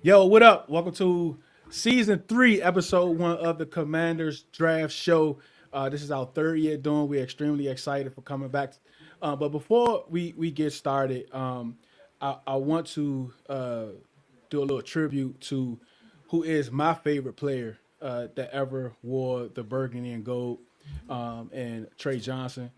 Yo, what up? Welcome to season 3, episode 1 of the Commanders Draft Show. This is our third year doing. We're extremely excited for coming back. But before we get started, I want to do a little tribute to who is my favorite player that ever wore the burgundy and gold, and Trey Johnson.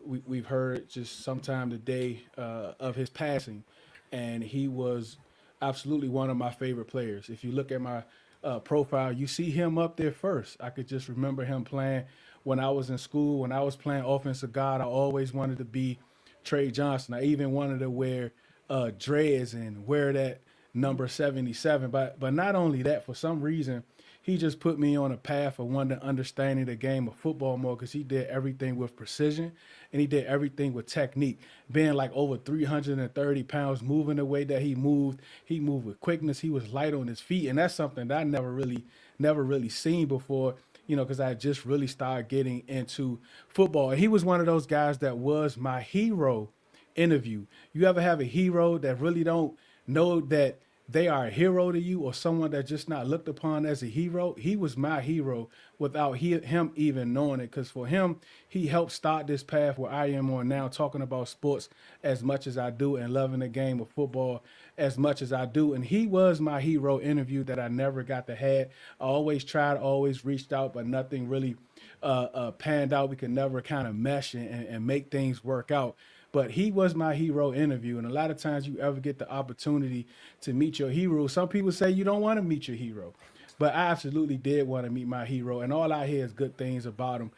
We've heard just sometime today of his passing, and he was absolutely one of my favorite players. If you look at my profile, you see him up there first. I could just remember him playing when I was in school. When I was playing offensive guard, I always wanted to be Trey Johnson. I even wanted to wear dreads and wear that number 77. But not only that, for some reason, he just put me on a path of wanting to understanding the game of football more because he did everything with precision and he did everything with technique. Being like over 330 pounds, moving the way that he moved with quickness. He was light on his feet, and that's something that I never really seen before. Because I just really started getting into football. And he was one of those guys that was my hero interview. You ever have a hero that really don't know that they are a hero to you, or someone that just not looked upon as a hero? He was my hero without him even knowing it, because for him, he helped start this path where I am on now, talking about sports as much as I do and loving the game of football as much as I do. And he was my hero interview that I never got to have. I always tried, always reached out, but nothing really panned out. We could never kind of mesh and make things work out. But he was my hero interview. And a lot of times you ever get the opportunity to meet your hero. Some people say you don't want to meet your hero. But I absolutely did want to meet my hero. And all I hear is good things about him.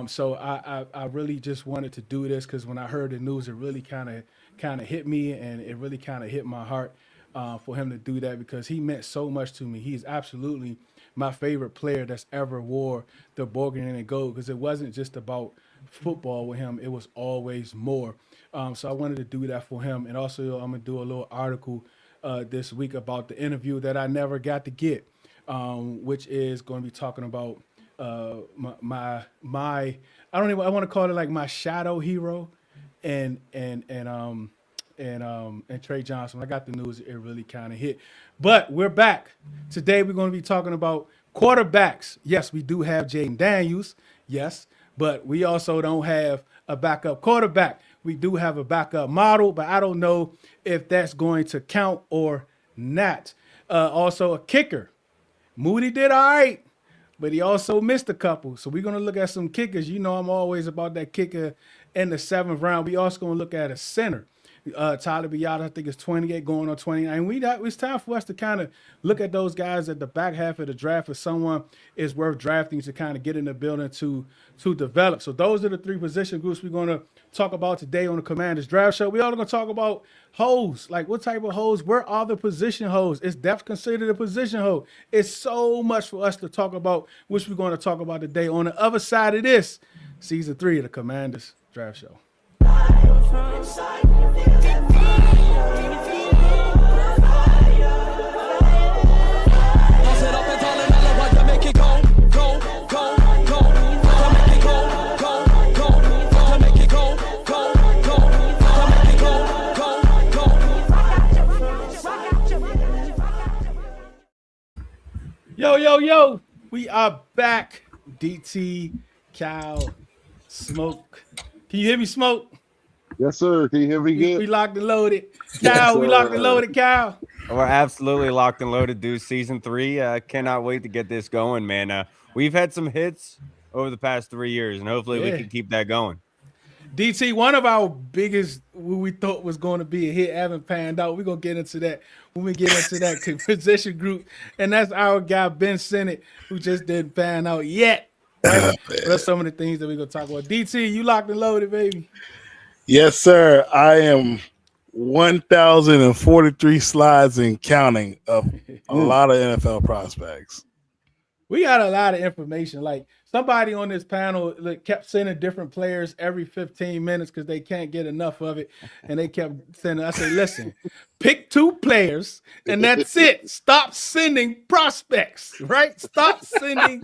So I really just wanted to do this because when I heard the news, it really kind of hit me. And it really kind of hit my heart for him to do that, because he meant so much to me. He's absolutely my favorite player that's ever wore the burgundy and gold, because it wasn't just about football with him. It was always more. So I wanted to do that for him. And also I'm going to do a little article this week about the interview that I never got to get, which is going to be talking about my I don't even, I want to call it like my shadow hero and Trey Johnson. When I got the news, it really kind of hit. But we're back. Today we're going to be talking about quarterbacks. Yes, we do have Jaden Daniels. Yes, but we also don't have a backup quarterback. We do have a backup model, but I don't know if that's going to count or not. Also a kicker. Moody did all right, but he also missed a couple. So we're going to look at some kickers. I'm always about that kicker in the 7th round. We also going to look at a center. Tyler Biada, I think it's 28 going on 29. It's time for us to kind of look at those guys at the back half of the draft if someone is worth drafting to kind of get in the building to develop. So those are the 3 position groups we're going to talk about today on the Commanders Draft Show. We also going to talk about holes, like what type of holes, where are the position holes? Is depth considered a position hole? It's so much for us to talk about, which we're going to talk about today. On the other side of this, season 3 of the Commanders Draft Show. Yo, we are back. DT, Cal, Smoke. Can you hear me, Smoke? Yes, sir. Can you hear me good? We locked and loaded. Cal, Yes, we locked and loaded, Cal. We're absolutely locked and loaded, dude. Season 3. Cannot wait to get this going, man. We've had some hits over the past 3 years, and hopefully we can keep that going. DT, one of our biggest, what we thought was going to be a hit, haven't panned out. We're going to get into that when we get into that position group. And that's our guy, Ben Sennett, who just didn't pan out yet. Right? That's some of the things that we're going to talk about. DT, you locked and loaded, baby. Yes, sir. I am 1,043 slides and counting of a lot of NFL prospects. We got a lot of information. Like somebody on this panel kept sending different players every 15 minutes because they can't get enough of it. And they kept sending, I said, listen, pick 2 players and that's it. Stop sending prospects, right? Stop sending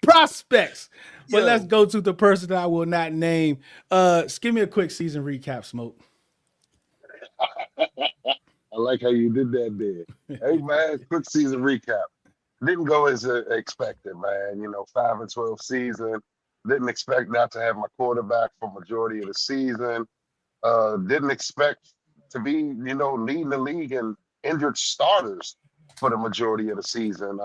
prospects. But let's go to the person that I will not name. Give me a quick season recap, Smoke. I like how you did that there. Hey, man, quick season recap. Didn't go as expected, man. 5-12 season. Didn't expect not to have my quarterback for majority of the season. Didn't expect to be, leading the league in injured starters for the majority of the season.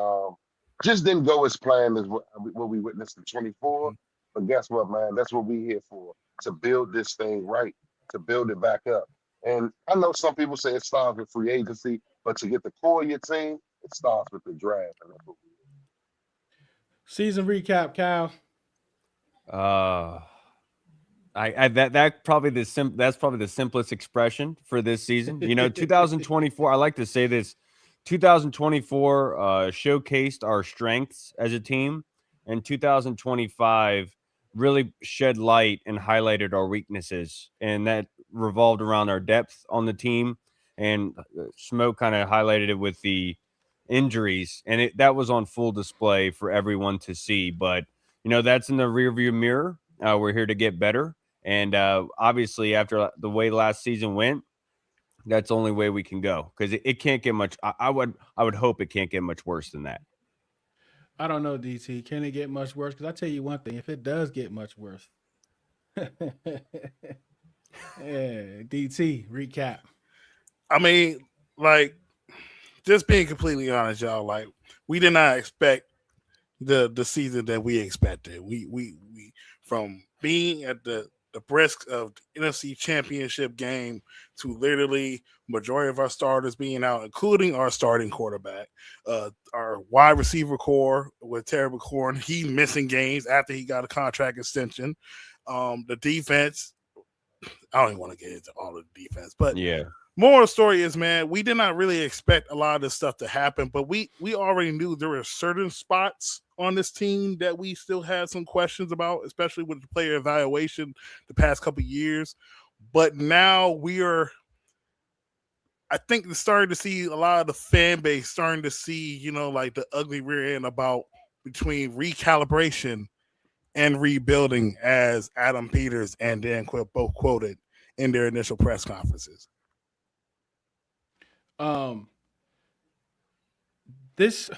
Just didn't go as planned as what we witnessed in 24. But guess what, man? That's what we're here for, to build this thing right, to build it back up. And I know some people say it starts with free agency, but to get the core of your team, it starts with the draft. And that's what we Season recap, Cal. That's probably the simplest expression for this season. 2024. I like to say this. 2024 showcased our strengths as a team, and 2025 really shed light and highlighted our weaknesses, and that revolved around our depth on the team. And Smoke kind of highlighted it with the injuries, and that was on full display for everyone to see. But that's in the rearview mirror. We're here to get better. And obviously, after the way last season went, that's the only way we can go, because it can't get much. I would hope it can't get much worse than that. I don't know, DT. Can it get much worse? Because I tell you one thing: if it does get much worse, yeah, DT recap. I mean, like, just being completely honest, y'all. Like, we did not expect the season that we expected. We from being at the brisk of the NFC Championship game to literally majority of our starters being out, including our starting quarterback, our wide receiver core with Terry McLaurin, he missing games after he got a contract extension. The defense, I don't even want to get into all of the defense, but yeah. More of the story is, man, we did not really expect a lot of this stuff to happen, but we already knew there were certain spots on this team that we still had some questions about, especially with the player evaluation the past couple of years. But now I think we're starting to see a lot of the fan base starting to see, like the ugly rear end about between recalibration and rebuilding, as Adam Peters and Dan Quill both quoted in their initial press conferences. This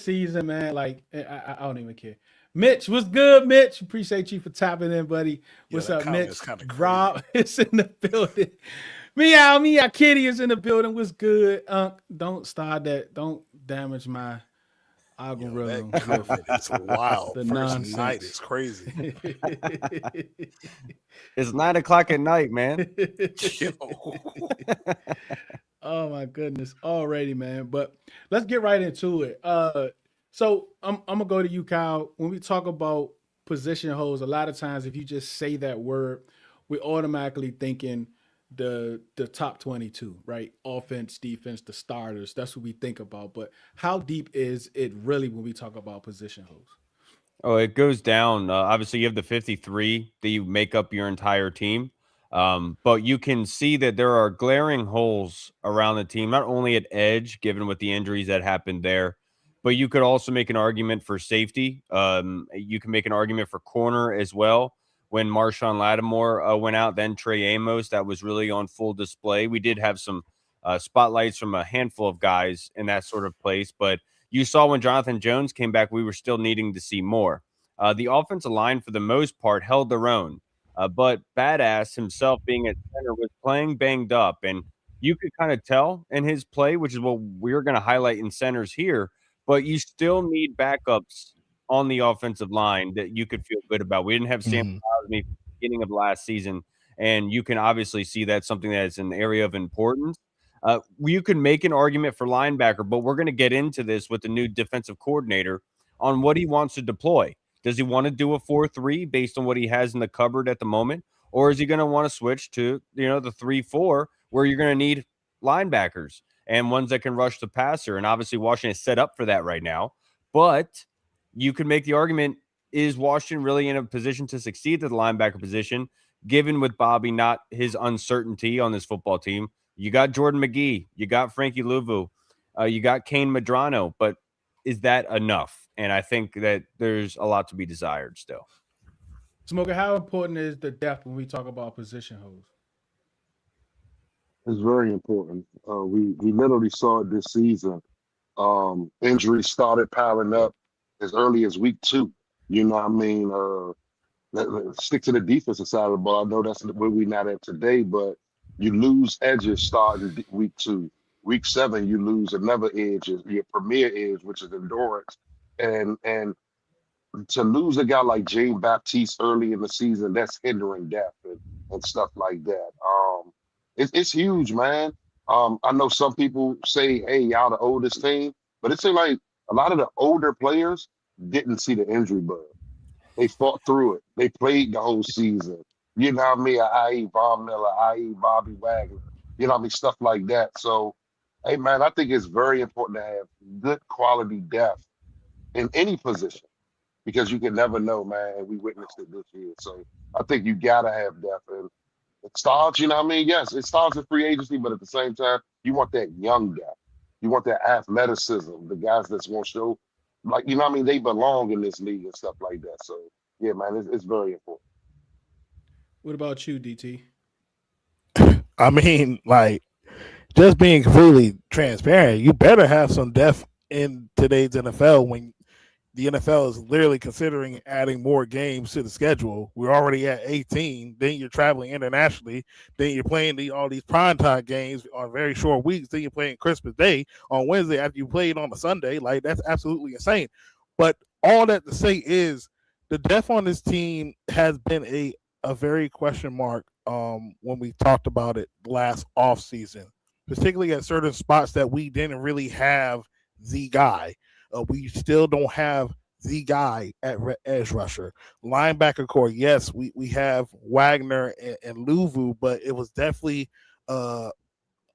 season, man, like I don't even care. Mitch, what's good, Mitch? Appreciate you for tapping in, buddy. What's up, Mitch? Rob is in the building. Meow, Kitty is in the building. What's good? Don't start that. Don't damage my algorithm. It's wild. The First nonsense. night is crazy. It's 9 o'clock at night, man. Oh my goodness, already, man. But let's get right into it. So I'm gonna go to you, Kyle. When we talk about position holes, a lot of times if you just say that word, we're automatically thinking the top 22, right? Offense, defense, the starters. That's what we think about. But how deep is it really when we talk about position holes? Oh, it goes down. Obviously, you have the 53 that you make up your entire team. But you can see that there are glaring holes around the team, not only at edge, given with the injuries that happened there, but you could also make an argument for safety. You can make an argument for corner as well. When Marshawn Lattimore went out, then Trey Amos, that was really on full display. We did have some spotlights from a handful of guys in that sort of place, but you saw when Jonathan Jones came back, we were still needing to see more. The offensive line, for the most part, held their own. But Badass himself, being at center, was playing banged up. And you could kind of tell in his play, which is what we're going to highlight in centers here. But you still need backups on the offensive line that you could feel good about. We didn't have Sam Crosby at the beginning of last season. And you can obviously see that's something that is an area of importance. You can make an argument for linebacker, but we're going to get into this with the new defensive coordinator on what he wants to deploy. Does he want to do a 4-3 based on what he has in the cupboard at the moment? Or is he going to want to switch to, the 3-4 where you're going to need linebackers and ones that can rush the passer? And obviously Washington is set up for that right now. But you could make the argument, is Washington really in a position to succeed at the linebacker position, given with Bobby not his uncertainty on this football team? You got Jordan McGee. You got Frankie Louvu. You got Kane Medrano. But is that enough? And I think that there's a lot to be desired still. Smoker, how important is the depth when we talk about position holes? It's very important. We literally saw it this season. Injuries started piling up as early as week 2. You know what I mean? Stick to the defensive side of the ball. I know that's where we're not at today, but you lose edges starting week 2. Week 7, you lose another edge, your premier edge, which is endurance. And to lose a guy like James Baptiste early in the season, that's hindering depth and stuff like that. It's huge, man. I know some people say, "Hey, y'all the oldest team," but it seems like a lot of the older players didn't see the injury bug. They fought through it. They played the whole season. You know what I mean? I.e. Von Miller, i.e. Bobby Wagner. You know what I mean? Stuff like that. So, hey, man, I think it's very important to have good quality depth in any position because you can never know, man. We witnessed it this year. So I think you gotta have depth. And it starts, you know what I mean? Yes, it starts in free agency, but at the same time, you want that young depth. You want that athleticism, the guys that's gonna show, like, you know what I mean? They belong in this league and stuff like that. So yeah, man, it's very important. What about you, DT? I mean, like, just being completely transparent, you better have some depth in today's NFL when the NFL is literally considering adding more games to the schedule. We're already at 18. Then you're traveling internationally. Then you're playing all these primetime games on very short weeks. Then you're playing Christmas Day on Wednesday after you played on a Sunday. Like, that's absolutely insane. But all that to say is the depth on this team has been a very question mark when we talked about it last offseason, particularly at certain spots that we didn't really have the guy. We still don't have the guy at edge rusher. Linebacker core, yes, we have Wagner and Luvu, but it was definitely uh,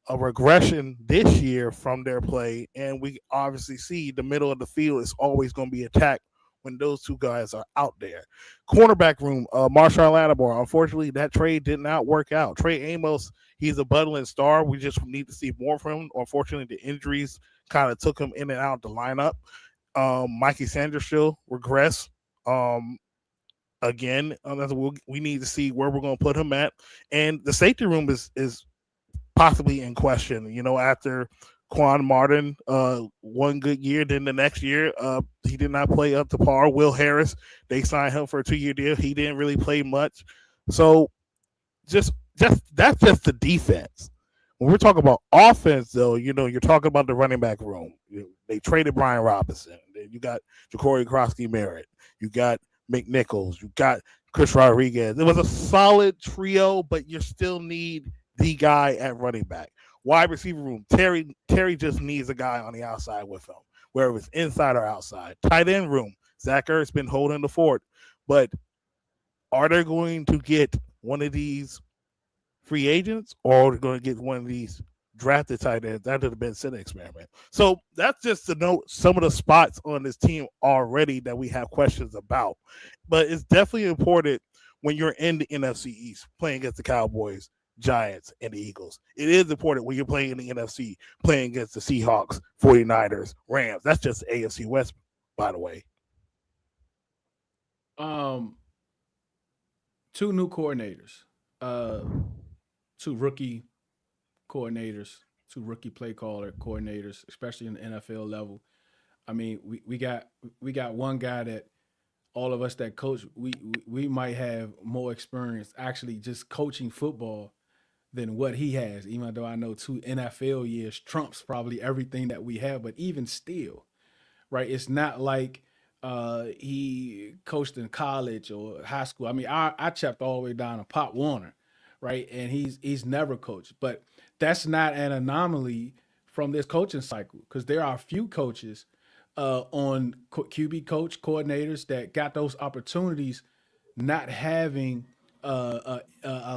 a regression this year from their play. And we obviously see the middle of the field is always going to be attacked when those two guys are out there. Cornerback room, Marshawn Lattimore. Unfortunately, that trade did not work out. Trey Amos, he's a budding star. We just need to see more from him. Unfortunately, the injuries kind of took him in and out of the lineup. Mikey Sanders still regress. Again, we need to see where we're going to put him at. And the safety room is possibly in question. You know, after Quan Martin one good year, then the next year he did not play up to par. Will Harris, they signed him for a 2-year deal. He didn't really play much. So just that's just the defense. When we're talking about offense, though, you know, you're talking about the running back room. They traded Brian Robinson. You got Ja'Cory Crosky-Merritt. You got McNichols. You got Chris Rodriguez. It was a solid trio, but you still need the guy at running back. Wide receiver room. Terry just needs a guy on the outside with him, whether it's inside or outside. Tight end room. Zach Ertz been holding the fort, but are they going to get one of these free agents, or are they going to get one of these drafted tight ends? That would have been an experiment. So that's just to note some of the spots on this team already that we have questions about. But it's definitely important when you're in the NFC East playing against the Cowboys, Giants, and the Eagles. It is important when you're playing in the NFC, playing against the Seahawks, 49ers, Rams. That's just AFC West, by the way. Two new coordinators, two rookie coordinators, two rookie play caller coordinators, especially in the NFL level. I mean, we got one guy that all of us that coach, we might have more experience actually just coaching football than what he has. Even though I know 2 NFL years trumps probably everything that we have, but even still, right? It's not like he coached in college or high school. I mean, I checked all the way down to Pop Warner, right? And he's never coached, but that's not an anomaly from this coaching cycle because there are a few coaches on QB coach coordinators that got those opportunities, not having a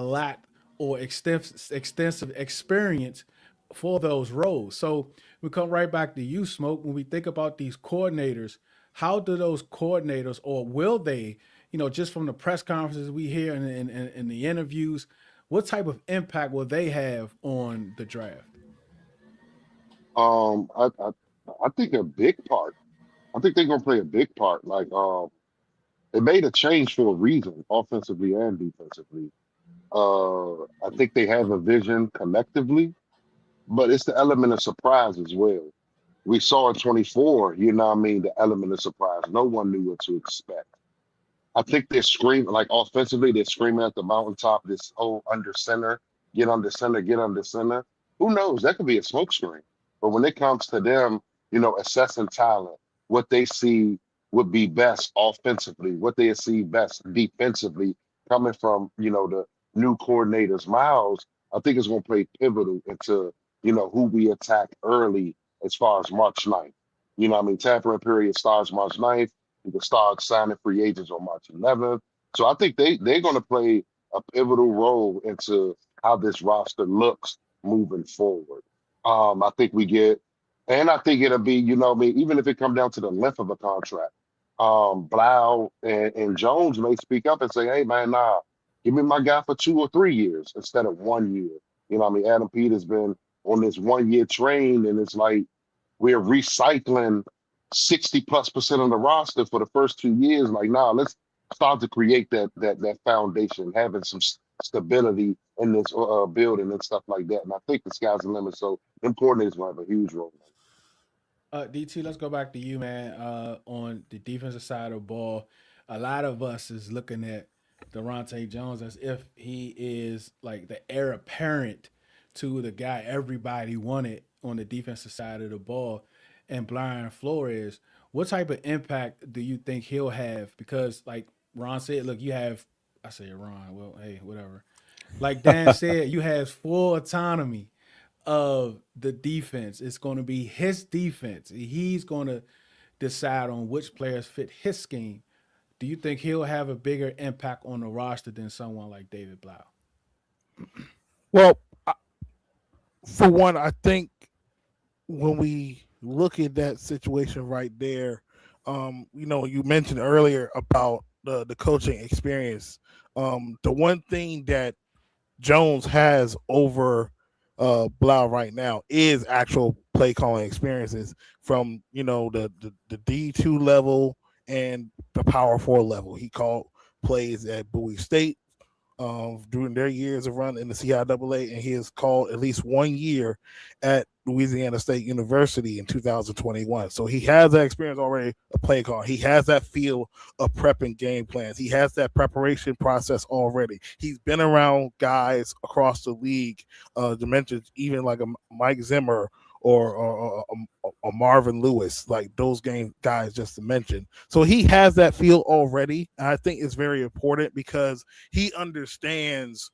lot or extensive experience for those roles. So we come right back to you, Smoke. When we think about these coordinators, how do those coordinators, or will they, just from the press conferences we hear and the interviews, what type of impact will they have on the draft? I think a big part. I think they're gonna play a big part. Like they made a change for a reason, offensively and defensively. I think they have a vision collectively, but it's the element of surprise as well. We saw in 24, you know what I mean, the element of surprise. No one knew what to expect. I think they're screaming, like offensively, they're screaming at the mountaintop, this whole under center, get under center, get under center. Who knows? That could be a smoke screen. But when it comes to them, you know, assessing talent, what they see would be best offensively, what they see best defensively, coming from, you know, the new coordinators, Miles, I think it's going to play pivotal into, you know, who we attack early as far as March 9th. You know what I mean? Tampering period starts March 9th. You can start signing free agents on March 11th. So I think they're going to play a pivotal role into how this roster looks moving forward. I think we get, and I think it'll be, you know, what I mean, even if it comes down to the length of a contract, Blau and Jones may speak up and say, "Hey, man, nah, give me my guy for 2 or 3 years instead of 1 year." You know, what I mean, Adam Peter's been on this 1 year train, and it's like we're recycling 60+% of the roster for the first 2 years. Like, nah, let's start to create that foundation, having some stability in this building and stuff like that. And I think the sky's the limit. So important is going to have a huge role. DT, let's go back to you, man. On the defensive side of the ball, a lot of us is looking at Durante Jones as if he is like the heir apparent to the guy everybody wanted on the defensive side of the ball. And Brian Flores, what type of impact do you think he'll have? Because, like Ron said, look, you have, I say Ron, well, hey, whatever. Like Dan said, you have full autonomy of the defense. It's going to be his defense. He's going to decide on which players fit his scheme. Do you think he'll have a bigger impact on the roster than someone like David Blau? Well, for one, I think when we look at that situation right there, you know, you mentioned earlier about the coaching experience. The one thing that Jones has over Blau right now is actual play calling experiences from, you know, the D2 level and the Power 4 level. He called plays at Bowie State during their years of run in the CIAA, and he has called at least 1 year at Louisiana State University in 2021. So he has that experience already of play call. He has that feel of prepping game plans. He has that preparation process already. He's been around guys across the league, dimensions, even like a Mike Zimmer or Marvin Lewis, like those guys just to mention. So he has that feel already. And I think it's very important because he understands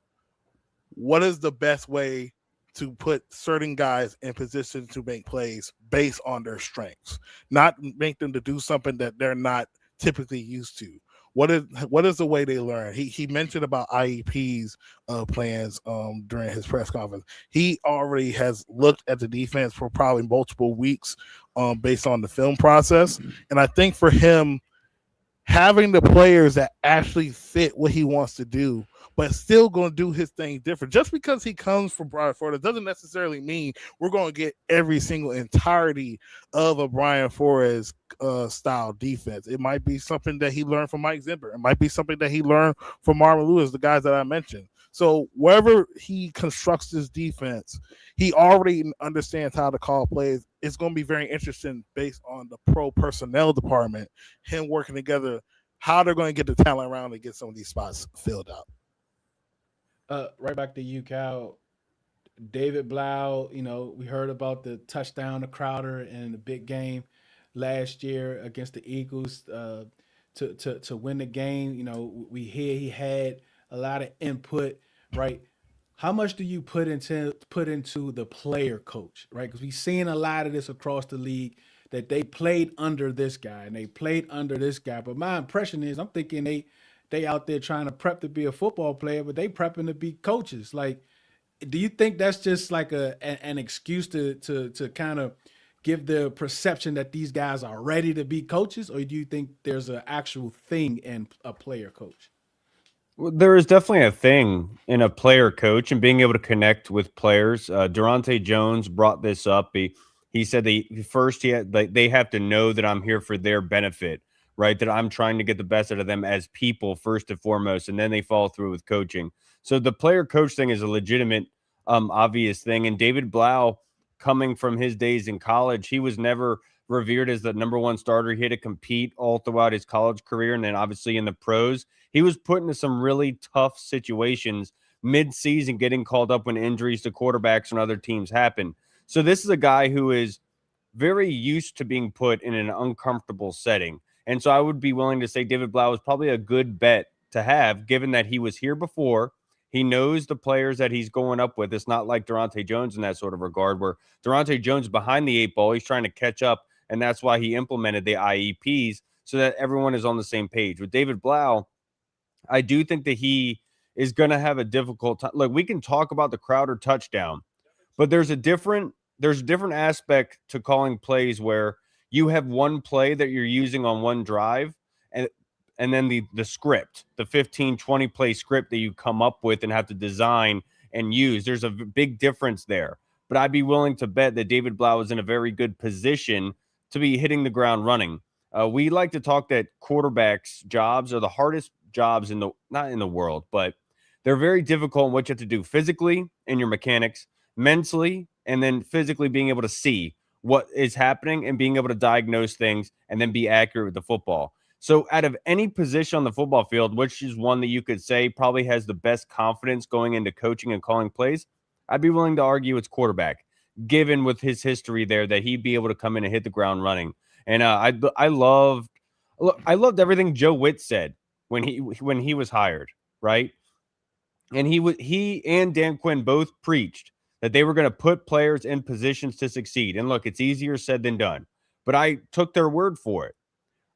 what is the best way to put certain guys in position to make plays based on their strengths, not make them to do something that they're not typically used to. What is the way they learn? He mentioned about IEP's plans during his press conference. He already has looked at the defense for probably multiple weeks based on the film process. And I think for him, having the players that actually fit what he wants to do, but still going to do his thing different. Just because he comes from Brian Flores doesn't necessarily mean we're going to get every single entirety of a Brian Flores style defense. It might be something that he learned from Mike Zimmer. It might be something that he learned from Marvin Lewis, the guys that I mentioned. So wherever he constructs this defense, he already understands how to call plays. It's going to be very interesting based on the pro personnel department, him working together, how they're going to get the talent around to get some of these spots filled out. Right back to you, Cal. David Blau, you know, we heard about the touchdown to Crowder in the big game last year against the Eagles to win the game. You know, we hear he had a lot of input, right? How much do you put into the player coach, right? Because we've seen a lot of this across the league that they played under this guy and they played under this guy. But my impression is, I'm thinking they out there trying to prep to be a football player, but they prepping to be coaches. Like, do you think that's just like an excuse to kind of give the perception that these guys are ready to be coaches, or do you think there's an actual thing in a player coach? Well, there is definitely a thing in a player coach and being able to connect with players. Durante Jones brought this up. He said they have to know that I'm here for their benefit, right? That I'm trying to get the best out of them as people first and foremost, and then they follow through with coaching. So the player coach thing is a legitimate, obvious thing. And David Blau, coming from his days in college, he was never revered as the number one starter. He had to compete all throughout his college career. And then obviously in the pros, he was put into some really tough situations mid-season, getting called up when injuries to quarterbacks and other teams happen. So this is a guy who is very used to being put in an uncomfortable setting. And so I would be willing to say David Blau is probably a good bet to have, given that he was here before. He knows the players that he's going up with. It's not like Durante Jones in that sort of regard, where Durante Jones behind the 8 ball, he's trying to catch up. And that's why he implemented the IEPs so that everyone is on the same page. With David Blau, I do think that he is going to have a difficult time. Look, we can talk about the Crowder touchdown, but there's a different aspect to calling plays where you have one play that you're using on one drive, and then the script, the 15-20 play script that you come up with and have to design and use. There's a big difference there. But I'd be willing to bet that David Blau is in a very good position to be hitting the ground running. We like to talk that quarterbacks' jobs are the hardest jobs not in the world, but they're very difficult in what you have to do physically in your mechanics, mentally, and then physically being able to see what is happening and being able to diagnose things and then be accurate with the football. So out of any position on the football field, which is one that you could say probably has the best confidence going into coaching and calling plays, I'd be willing to argue it's quarterback, given with his history there that he'd be able to come in and hit the ground running. And I loved everything Joe Witt said when he was hired, right? And he and Dan Quinn both preached that they were going to put players in positions to succeed. And look, it's easier said than done, but I took their word for it.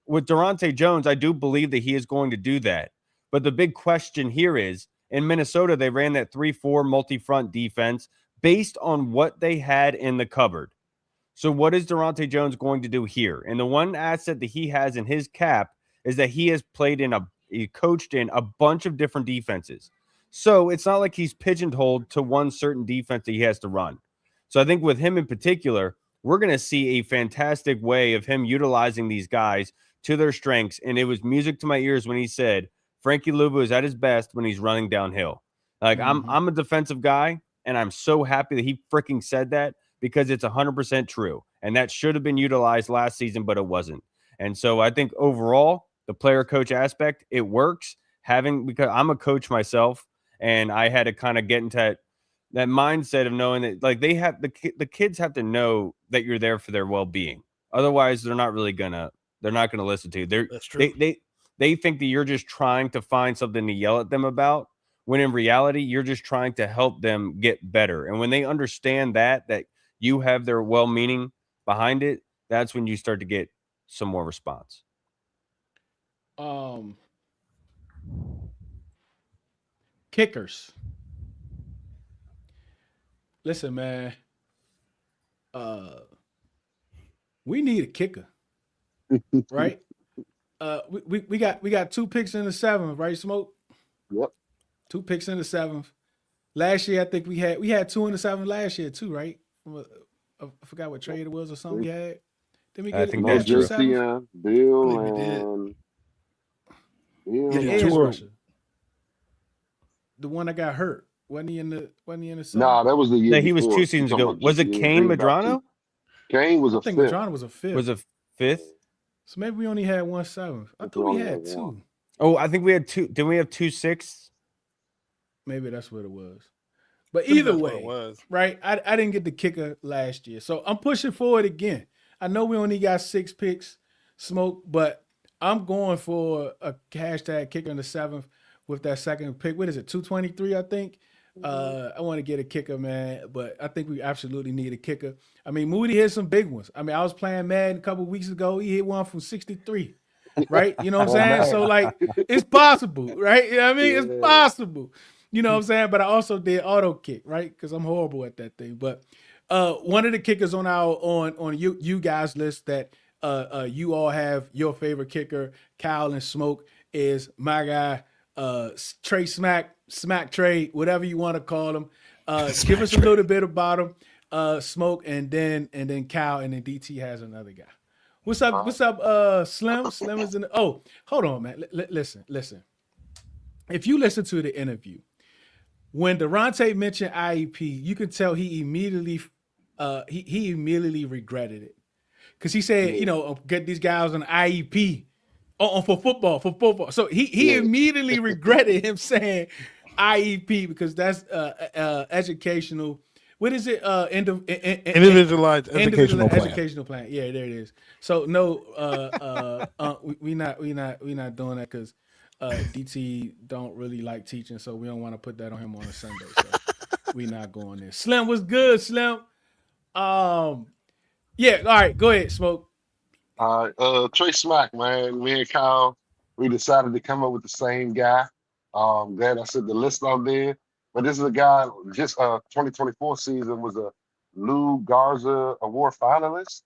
With Durante Jones, I do believe that he is going to do that. But the big question here is, in Minnesota, they ran that 3-4 multi-front defense based on what they had in the cupboard. So what is Durante Jones going to do here? And the one asset that he has in his cap is that he has coached in a bunch of different defenses. So it's not like he's pigeonholed to one certain defense that he has to run. So I think with him in particular, we're going to see a fantastic way of him utilizing these guys to their strengths. And it was music to my ears when he said Frankie Luvu is at his best when he's running downhill. Like I'm a defensive guy, and I'm so happy that he freaking said that, because it's 100% true. And that should have been utilized last season, but it wasn't. And so I think overall, the player coach aspect, it works, because I'm a coach myself, and I had to kind of get into that mindset of knowing that, like, the kids have to know that you're there for their well-being. Otherwise, they're not gonna listen to you. That's true. They think that you're just trying to find something to yell at them about, when in reality, you're just trying to help them get better. And when they understand that you have their well-meaning behind it, that's when you start to get some more response. Kickers. Listen, man. We need a kicker, right? We got 2 picks in the 7th, right, Smoke? Yep. 2 picks in the 7th. Last year, I think we had 2 in the 7th last year too, right? I forgot what trade it was or something we had. Did we get? I think No, that's true. JC, Bill, I believe and The Yeah, edge 2 rusher. The one that got hurt. Wasn't he in the 7th? nah, that was the year. Yeah, he was before. 2 You seasons talking ago. about Was it JC, Kane bring back Medrano? Kane was I a think fifth. Madrona was a 5th. Was a 5th? So maybe we only had 1 7th. I thought we had 2. Oh, I think we had 2. Didn't we have 2 6ths? Maybe that's what it was. But I think either that's what way, it was. right? I didn't get the kicker last year, so I'm pushing forward again. I know we only got 6 picks, Smoke, but I'm going for a hashtag kicker in the 7th with that second pick. What is it? 223, I think. I want to get a kicker, man, but I think we absolutely need a kicker. I mean, Moody hit some big ones. I mean, I was playing Madden a couple weeks ago. He hit one from 63, right? You know what I'm saying? man. So, like, it's possible, right? You know what I mean? Yeah. It's possible. You know what I'm saying? But I also did auto kick, right? Because I'm horrible at that thing. But one of the kickers on our on you guys list that you all have your favorite kicker, Kyle and Smoke, is my guy, Trey Smack Trey, whatever you want to call him. Give us a little bit about him, Smoke, and then Kyle, and then DT has another guy. What's up? What's up, Slim? Slim is in the. Oh, hold on, man. Listen. If you listen to the interview, when Durante mentioned IEP, you can tell he immediately regretted it because he said, get these guys on IEP for football. So he immediately regretted him saying IEP because that's educational. What is it? Individualized educational plan. Educational plan. Yeah, there it is. So no, we not doing that because DT don't really like teaching, so we don't want to put that on him on a Sunday. So we not going there. Slim was good, Slim. Yeah, all right, go ahead, Smoke. Trey Smack, man. Me and Kyle, we decided to come up with the same guy. Glad I said the list out there. But this is a guy, just 2024 season was a Lou Garza Award finalist.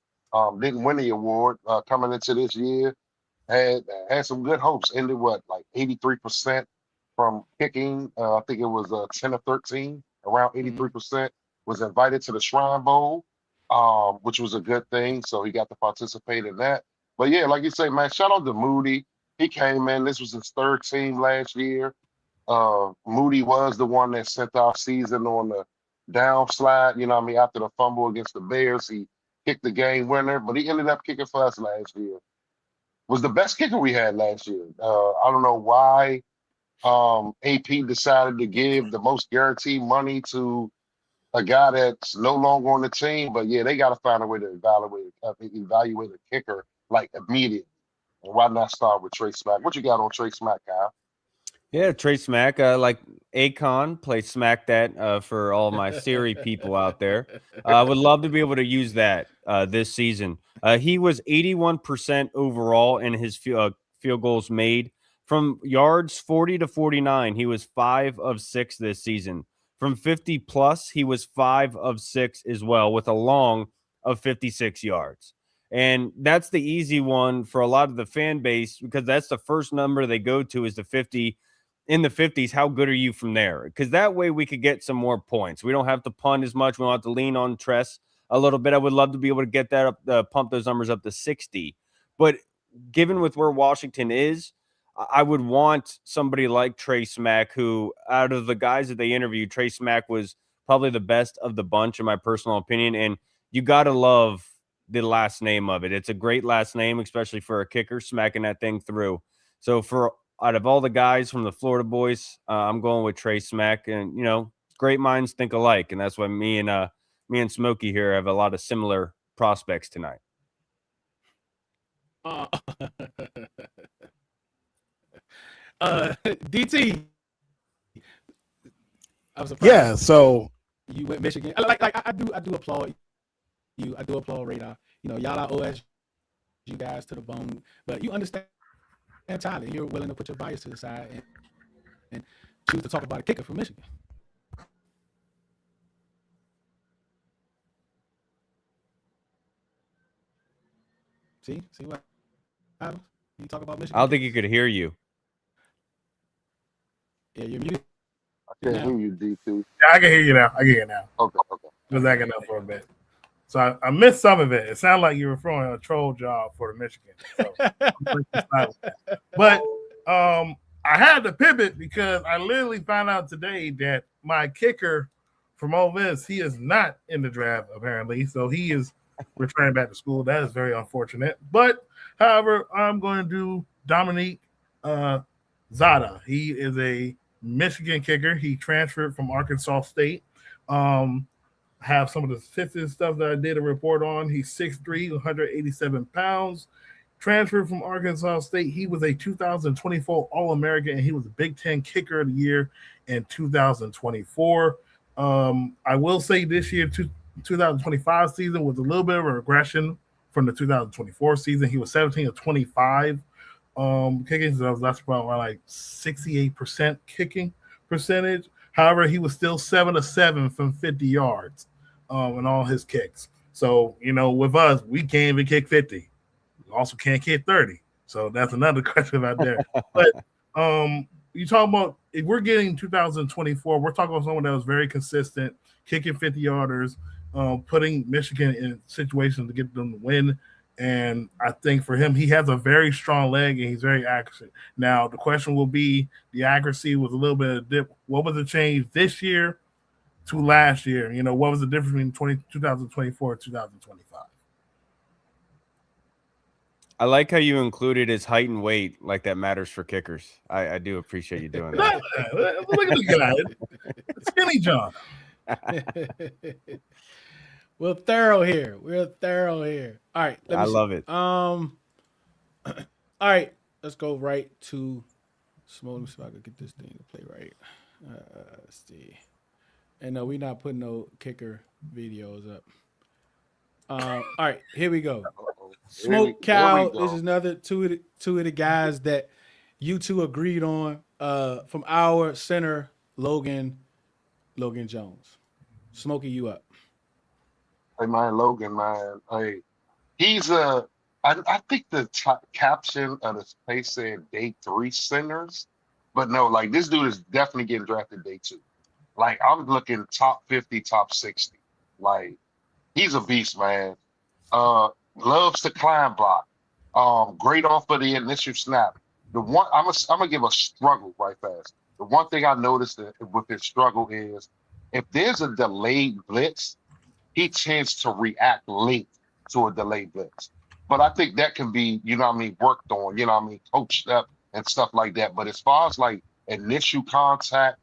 Didn't win the award coming into this year. Had some good hopes. Ended like 83% from kicking. I think it was 10 or 13, around 83%. Was invited to the Shrine Bowl, which was a good thing. So he got to participate in that. But yeah, like you say, man, shout out to Moody. He came in. This was his third team last year. Moody was the one that sent our season on the downslide. After the fumble against the Bears, he kicked the game winner. But he ended up kicking for us last year. Was the best kicker we had last year. I don't know why AP decided to give the most guaranteed money to a guy that's no longer on the team. But yeah, they got to find a way to evaluate a kicker like immediately. And why not start with Trey Smack? What you got on Trey Smack, Kyle? Yeah, Trey Smack, like Akon, play Smack that for all my Siri people out there. I would love to be able to use that this season. He was 81% overall in his field goals made. From yards 40 to 49, he was 5 of 6 this season. From 50 plus, he was 5 of 6 as well, with a long of 56 yards. And that's the easy one for a lot of the fan base because that's the first number they go to is the 50. In the 50s, how good are you from there? Because that way we could get some more points. We don't have to punt as much. We don't have to lean on Tress a little bit. I would love to be able to get that up, pump those numbers up to 60. But given with where Washington is, I would want somebody like Trey Smack, who out of the guys that they interviewed, Trey Smack was probably the best of the bunch, in my personal opinion. And you got to love the last name of it. It's a great last name, especially for a kicker, smacking that thing through. So out of all the guys from the Florida boys, I'm going with Trey Smack. And, great minds think alike. And that's why me and Smokey here have a lot of similar prospects tonight. DT. I was surprised. Yeah, so you went Michigan. I do applaud you. I do applaud Radar. Y'all are OS you guys to the bone, but you understand talent. You're willing to put your bias to the side and choose to talk about a kicker from Michigan. See what happens? You talk about Michigan. I don't think he could hear you. Yeah, you're muted. I can't hear you, DT. Yeah, I can hear you now. Okay. It was acting up for a bit. So I missed some of it. It sounded like you were throwing a troll job for the Michigan. So but I had to pivot because I literally found out today that my kicker from Ole Miss, he is not in the draft apparently. So he is returning back to school. That is very unfortunate. But however, I'm going to do Dominique Zada. He is a Michigan kicker. He transferred from Arkansas State. Have some of the statistics stuff that I did a report on. He's 6'3", 187 pounds. Transferred from Arkansas State. He was a 2024 All-American, and he was a Big Ten Kicker of the Year in 2024. I will say this year, 2025 season was a little bit of a regression from the 2024 season. He was 17 of 25 kicking, so that's probably like 68% kicking percentage. However, he was still 7 of 7 from 50 yards in all his kicks. So, with us, we can't even kick 50. We also can't kick 30. So that's another question out there. But you talk about if we're getting 2024, we're talking about someone that was very consistent, kicking 50-yarders, putting Michigan in situations to get them to win And I think for him, he has a very strong leg and he's very accurate. Now, the question will be the accuracy was a little bit of dip. What was the change this year to last year? You know, what was the difference between 2024 and 2025? I like how you included his height and weight, like that matters for kickers. I do appreciate you doing that. Look at the guy. Skinny John. We're thorough here. All right. I love it. All right. Let's go right to Smoke. Let me see if I can get this thing to play right. Let's see. And no, we're not putting no kicker videos up. All right, here we go. Smoke Cow. This is another two of the guys that you two agreed on. From our center, Logan Jones. Smokey, you up? Hey man, Logan, man. Hey, he's I think the caption of the space said day 3 centers, but no, like this dude is definitely getting drafted day 2. Like I'm looking top 50, top 60. Like he's a beast, man. Loves to climb block. Great off of the initial snap. The one I'm gonna give a struggle right fast. The one thing I noticed with his struggle is if there's a delayed blitz, he tends to react late to a delayed blitz. But I think that can be, worked on, coached up and stuff like that. But as far as like initial contact,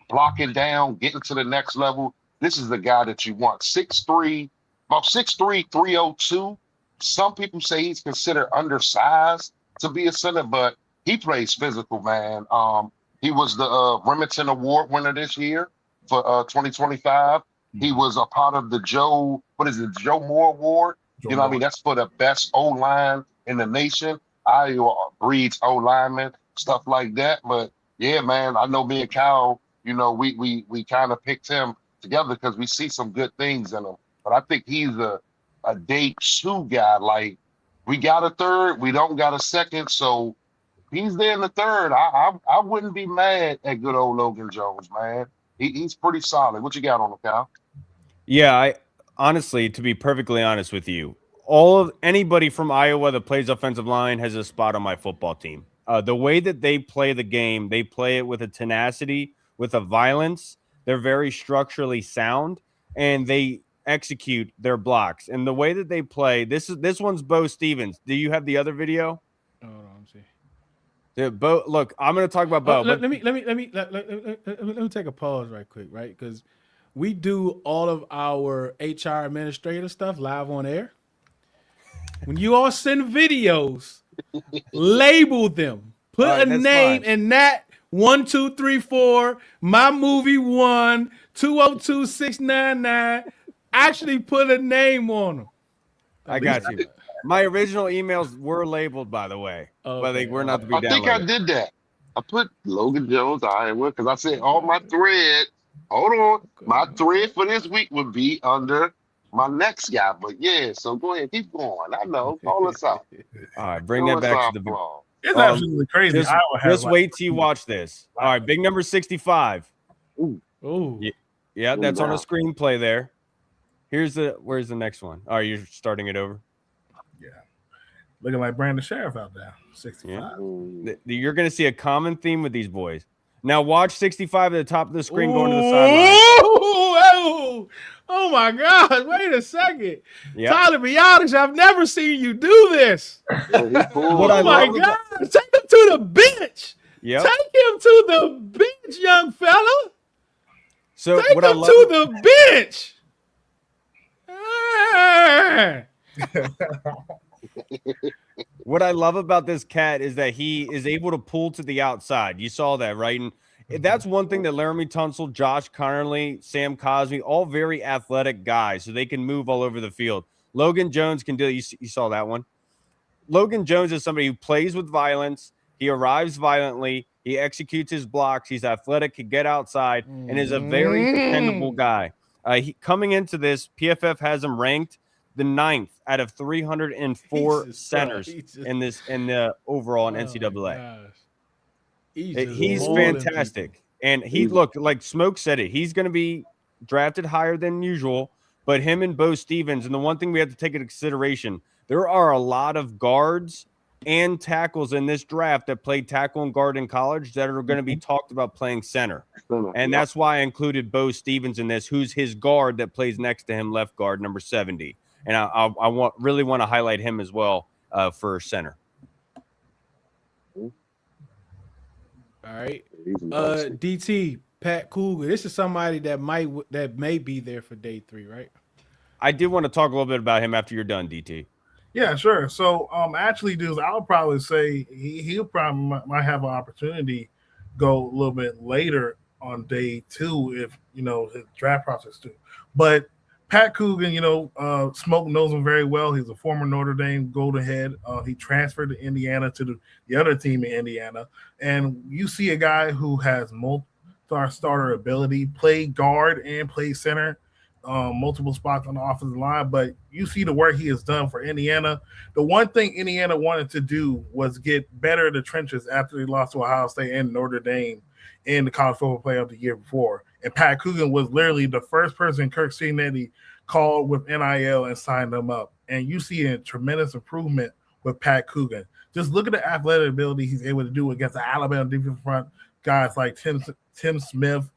blocking down, getting to the next level, this is the guy that you want. 6'3", about 6'3", 302. Some people say he's considered undersized to be a center, but he plays physical, man. He was the Remington Award winner this year for 2025. He was a part of the Joe Moore Award. That's for the best O-line in the nation. Iowa breeds O-linemen, stuff like that. But yeah, man, I know me and Kyle, we kind of picked him together because we see some good things in him. But I think he's a day 2 guy. Like we got a third, we don't got a second. So he's there in the third. I wouldn't be mad at good old Logan Jones, man. He's pretty solid. What you got on him, Kyle? Yeah, I honestly, to be perfectly honest with you, anybody from Iowa that plays offensive line has a spot on my football team. The way that they play the game, they play it with a tenacity, with a violence. They're very structurally sound, and they execute their blocks. And the way that they play, this one's Bo Stevens. Do you have the other video? Hold on, let me see. Yeah, Bo, look, I'm going to talk about Bo. Let me take a pause right quick, right? Because we do all of our HR administrative stuff live on air. When you all send videos, label them. Put a name in that 1, 2, 3, 4, my movie 1, 202 699. Actually put a name on them. Oh, I got you. My original emails were labeled, by the way, but they were not to be downloaded. I think I did that. I put Logan Jones, Iowa, because I said all my thread. Hold on. My thread for this week would be under my next guy. But yeah, so go ahead. Keep going. I know. Call us out. All right. Bring that back to the It's absolutely crazy. Just wait till you watch this. All right. Big number 65. Ooh. Yeah, that's on a screenplay there. Where's the next one? Oh, you're starting it over? Yeah. Looking like Brandon Sheriff out there. 65. Yeah. You're going to see a common theme with these boys. Now watch 65 at the top of the screen going to the sideline. Oh my gosh. Wait a second. Yep. Tyler, be honest, I've never seen you do this. Yeah, cool. Oh my God. Take him to the bench. Yep. Take him to the bench, young fella. So Take him to the bench. What I love about this cat is that he is able to pull to the outside. You saw that, right? And that's one thing that Laramie Tunsil, Josh Connerly, Sam Cosme, all very athletic guys, so they can move all over the field. Logan Jones can do it. You saw that one? Logan Jones is somebody who plays with violence. He arrives violently. He executes his blocks. He's athletic, can get outside, and is a very dependable guy. Coming into this, PFF has him ranked the 9th out of 304 centers in the overall in NCAA. He's fantastic. And look, like Smoke said it, he's going to be drafted higher than usual, but him and Bo Stevens, and the one thing we have to take into consideration, There are a lot of guards and tackles in this draft that played tackle and guard in college that are going to be talked about playing center. And that's why I included Bo Stevens in this, who's his guard that plays next to him, left guard, number 70. And I really want to highlight him as well for center. All right. DT, Pat Cougar. This is somebody that may be there for day 3, right? I did want to talk a little bit about him after you're done, DT. Yeah, sure. So, actually, dudes, I'll probably say he'll probably might have an opportunity go a little bit later on day 2 if his draft process too. But Pat Coogan, Smoke knows him very well. He's a former Notre Dame Golden Head. He transferred to Indiana to the other team in Indiana, and you see a guy who has multi-starter ability, play guard and play center. Multiple spots on the offensive line, but you see the work he has done for Indiana. The one thing Indiana wanted to do was get better in the trenches after they lost to Ohio State and Notre Dame in the college football playoff the year before. And Pat Coogan was literally the first person Kirk Cincinnati called with NIL and signed them up. And you see a tremendous improvement with Pat Coogan. Just look at the athletic ability he's able to do against the Alabama defensive front guys like Tim Smith,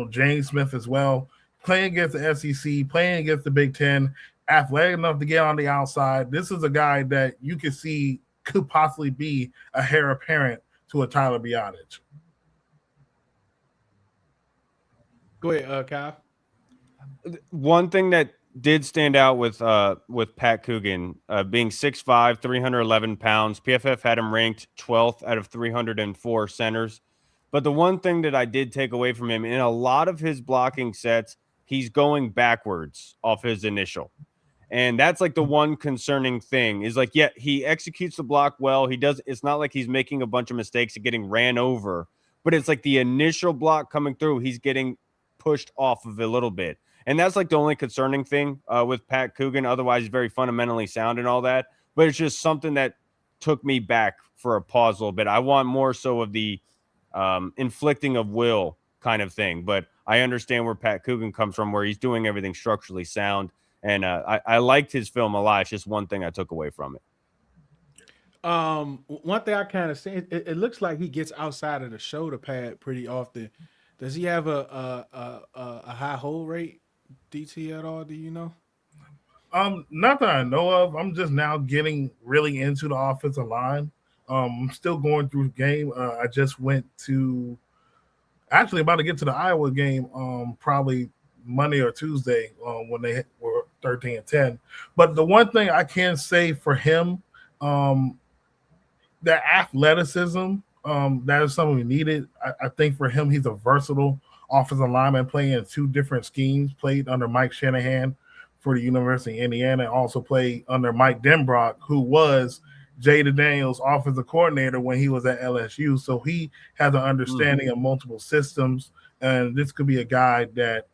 James Smith as well, playing against the SEC, playing against the Big Ten, athletic enough to get on the outside. This is a guy that you can see could possibly be a heir apparent to a Tyler Biotic. Go ahead, Kyle. One thing that did stand out with Pat Coogan being 6'5", 311 pounds. PFF had him ranked 12th out of 304 centers. But the one thing that I did take away from him, in a lot of his blocking sets, he's going backwards off his initial. And that's like the one concerning thing is like, yeah, he executes the block well. It's not like he's making a bunch of mistakes and getting ran over, but it's like the initial block coming through, he's getting pushed off of a little bit. And that's like the only concerning thing with Pat Coogan. Otherwise, he's very fundamentally sound and all that. But it's just something that took me back for a pause a little bit. I want more so of the inflicting of will kind of thing, but I understand where Pat Coogan comes from, where he's doing everything structurally sound, and I liked hhis film a lot. It's just one thing I took away from it. One thing I kind of say, it looks like he gets outside of the shoulder pad pretty often. Does he have a high hold rate, DT, at all? Do you know? Not that I know of. I'm just now getting really into the offensive line. I'm still going through the game. I just went to actually about to get to the Iowa game probably Monday or Tuesday when they were 13-10. But the one thing I can say for him, that athleticism, that is something we needed. I think for him, he's a versatile offensive lineman playing in 2 different schemes, played under Mike Shanahan for the University of Indiana, and also played under Mike Denbrock, who was Jada Daniels' offensive coordinator when he was at LSU. So he has an understanding of multiple systems, and this could be a guy that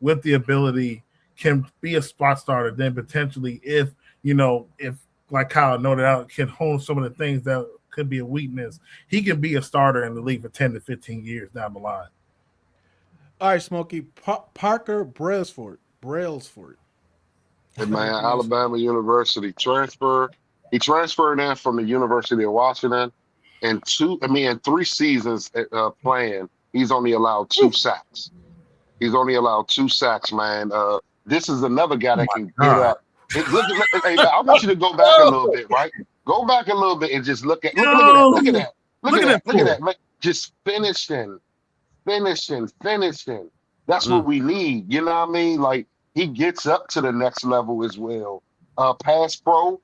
with the ability can be a spot starter, then potentially if like Kyle noted out, can hone some of the things that could be a weakness, he can be a starter in the league for 10 to 15 years down the line. All right, Smokey. Parker Brailsford. Hey, man, Alabama University transfer. He transferred in from the University of Washington, and in 3 seasons playing, he's only allowed 2 sacks. He's only allowed 2 sacks, man. This is another guy that can get up. Hey, I want you to go back a little bit, right? Go back a little bit and just look at that. Look at that. Like, just finishing. That's what we need. You know what I mean? Like, he gets up to the next level as well. Pass pro,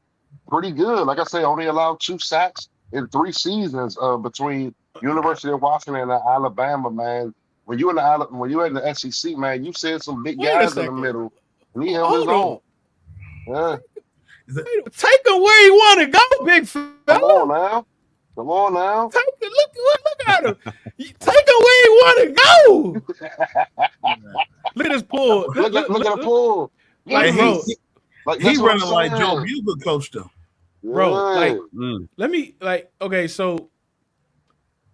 pretty good. Like I say, only allowed 2 sacks in 3 seasons between University of Washington and Alabama, man. When you're in the SEC, man, you said some big guys in the middle, and he held his own. Yeah. Take him where you want to go, big fella. Come on now. Look at him. Take him where you want to go. Look at this pull. Look at the pull. Like, bro, he's running like Joe Bugler coached him. Bro, like, let me, like, okay, so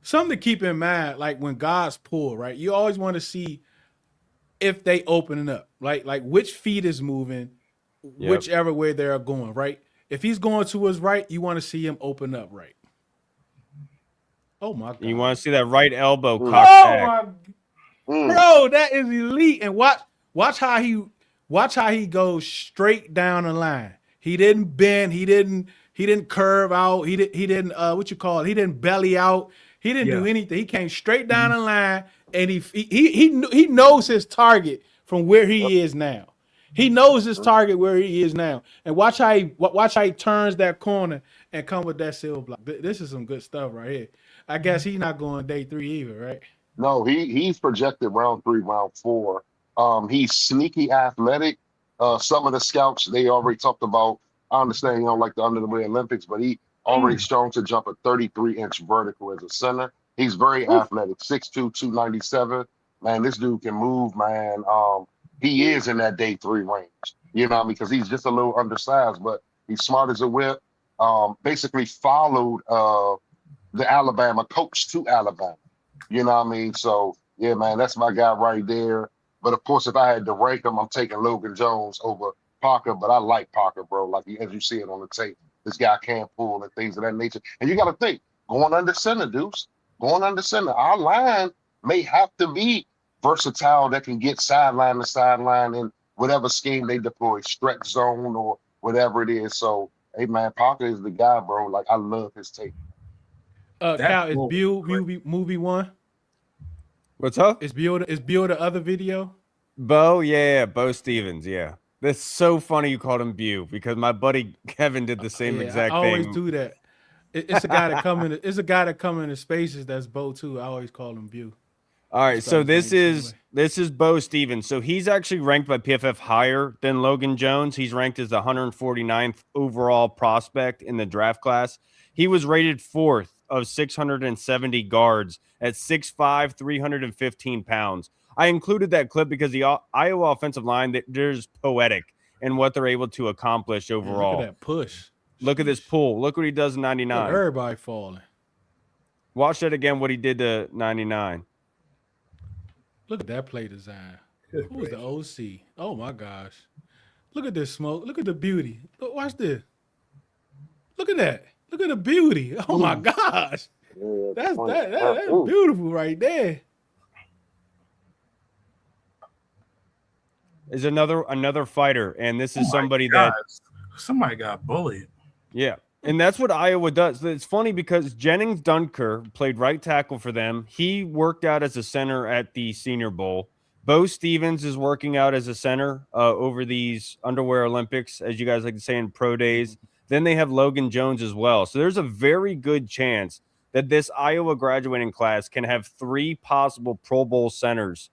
something to keep in mind, like when guys pull, right? You always want to see if they opening up, like which feet is moving, whichever way they're going, right? If he's going to his right, you want to see him open up right. Oh my God! You want to see that right elbow cocked back. Bro, that is elite. And watch how he goes straight down the line. He didn't bend. He didn't curve out. He didn't what you call it? He didn't belly out. He didn't do anything. He came straight down the line, and he knows his target from where he is now. He knows his target where he is now. And watch how he turns that corner and come with that silver block. This is some good stuff right here. I guess he's not going day 3 either, right? No, he's projected round 3, round 4. He's sneaky athletic. Some of the scouts, they already talked about, I understand you don't like the under the Olympics, but he already shown to jump a 33-inch vertical as a center. He's very athletic, 6'2", 297. Man, this dude can move, man. He is in that day 3 range, you know, because he's just a little undersized, but he's smart as a whip. Basically followed the Alabama coach to Alabama. You know what I mean? So, yeah, man, that's my guy right there. But, of course, if I had to rank him, I'm taking Logan Jones over Parker. But I like Parker, bro. Like, as you see it on the tape, this guy can't pull and things of that nature. And you got to think, going under center, Deuce, going under center, our line may have to be versatile that can get sideline to sideline in whatever scheme they deploy, stretch zone or whatever it is. So, hey, man, Parker is the guy, bro. Like, I love his tape. Cal, is Buell movie 1? What's up? Is Buell the other video? Bo, Bo Stevens, yeah. That's so funny you called him Bew because my buddy Kevin did the same exact thing. I always do that. It's a guy that come in. It's a guy that come into spaces that's Bo too. I always call him Bew. All right, so this is Bo Stevens. So he's actually ranked by PFF higher than Logan Jones. He's ranked as the 149th overall prospect in the draft class. He was rated 4th of 670 guards at 6'5", 315 pounds. I included that clip because the Iowa offensive line, there's poetic in what they're able to accomplish overall. Look at that push. Look at this pull. Look what he does in 99. Look, everybody falling. Watch that again, what he did to 99. Look at that play design. Who's the OC? Oh, my gosh. Look at this smoke. Look at the beauty. Look, watch this. Look at that. Look at the beauty. Oh, my gosh. That's beautiful right there. Is another fighter, and this is somebody that somebody got bullied. Yeah, and that's what Iowa does. It's funny because Jennings Dunker played right tackle for them. He worked out as a center at the Senior Bowl. Bo Stevens is working out as a center over these underwear Olympics, as you guys like to say in pro days. Then they have Logan Jones as well. So there's a very good chance that this Iowa graduating class can have 3 possible Pro Bowl centers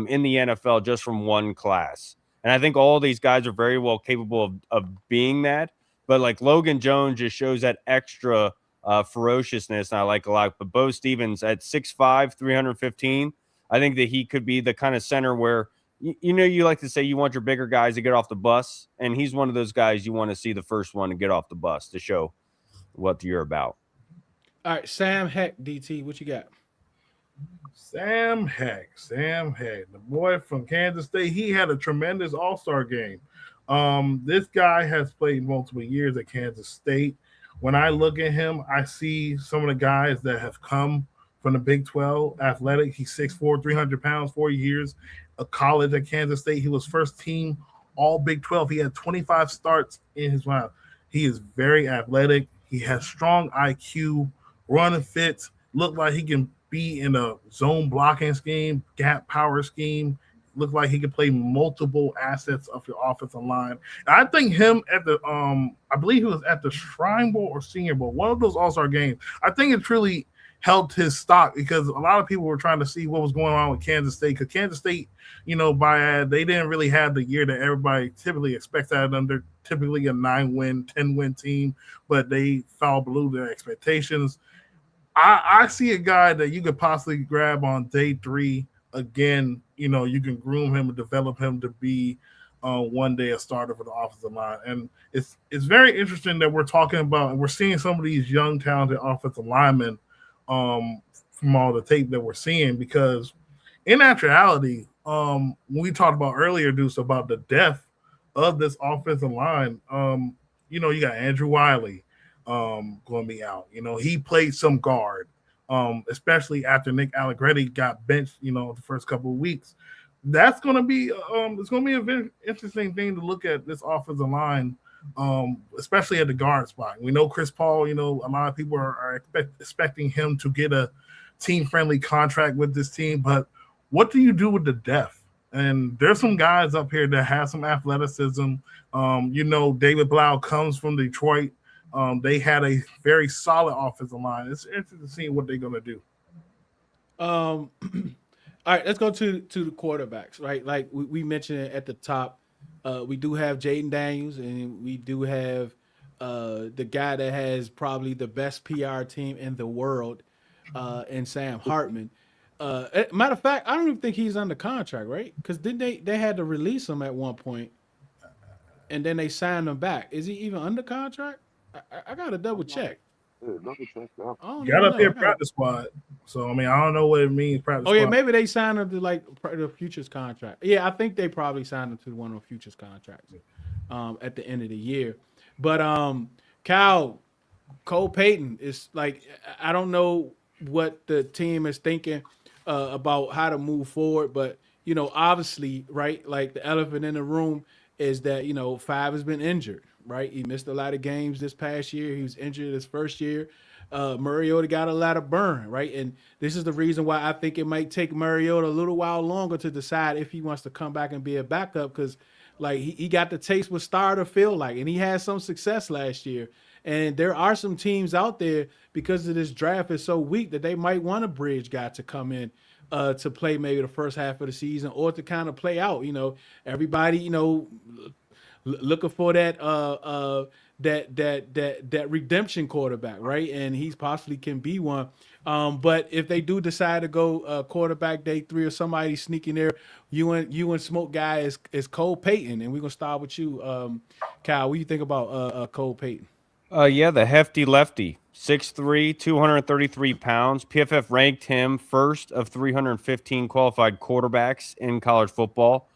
in the NFL just from one class. And I think all these guys are very well capable of being that. But like Logan Jones just shows that extra ferociousness, and I like a lot. But Bo Stevens at 6'5", 315, I think that he could be the kind of center where, you like to say you want your bigger guys to get off the bus. And he's one of those guys you want to see the first one to get off the bus to show what you're about. All right, Sam Heck, DT, what you got? Sam Heck, the boy from Kansas State. He had a tremendous all-star game. This guy has played multiple years at Kansas State. When I look at him, I see some of the guys that have come from the Big 12 athletic. He's 6'4", 300 pounds, 4 years of college at Kansas State. He was first team all Big 12. He had 25 starts in his life. He is very athletic. He has strong IQ, running fits, look like he can be in a zone blocking scheme, gap power scheme. Look like he could play multiple assets of your offensive line. And I think him at the I believe he was at the Shrine Bowl or Senior Bowl, one of those all-star games. I think it truly helped his stock because a lot of people were trying to see what was going on with Kansas State. Because Kansas State, they didn't really have the year that everybody typically expects out of them. They're typically a 9-win, 10-win team, but they fell below their expectations. I see a guy that you could possibly grab on day 3. Again, you can groom him and develop him to be one day a starter for the offensive line. And it's very interesting that we're talking about and we're seeing some of these young, talented offensive linemen from all the tape that we're seeing, because in actuality, when we talked about earlier, Deuce, about the depth of this offensive line. You got Andrew Wiley going to be out. He played some guard, especially after Nick Allegretti got benched, the first couple of weeks. That's going to be it's going to be a very interesting thing to look at this offensive line, especially at the guard spot. We know Chris Paul, a lot of people are expecting him to get a team-friendly contract with this team, but what do you do with the depth? And there's some guys up here that have some athleticism. David Blau comes from Detroit. They had a very solid offensive line. It's interesting to see what they're going to do. All right, let's go to the quarterbacks, right? Like we mentioned at the top, we do have Jaden Daniels, and we do have the guy that has probably the best PR team in the world, and Sam Hartman. Matter of fact, I don't even think he's under contract, right? Because then they had to release him at one point, and then they signed him back. Is he even under contract? I gotta double check. Yeah, double check that. I don't Got even up here know. practice squad. So, I don't know what it means, practice Oh yeah, squad. maybe they signed him to like the futures contract. Yeah, I think they probably signed him to one of the futures contracts at the end of the year. But Cal, Cole Payton is like, I don't know what the team is thinking about how to move forward, but obviously, right, like the elephant in the room is that Five has been injured, right? He missed a lot of games this past year. He was injured his first year. Mariota got a lot of burn, right? And this is the reason why I think it might take Mariota a little while longer to decide if he wants to come back and be a backup, because like he got the taste what starter feel like, and he had some success last year. And there are some teams out there, because of this draft is so weak, that they might want a bridge guy to come in to play maybe the first half of the season, or to kind of play out. Everybody, looking for that redemption quarterback, right? And he's possibly can be one. But if they do decide to go quarterback day 3 or somebody sneaking there, you and Smoke guy is Cole Payton, and we're gonna start with you, Kyle. What do you think about Cole Payton? Yeah, the hefty lefty, 6'3", 233 pounds. PFF ranked him first of 315 qualified quarterbacks in college football.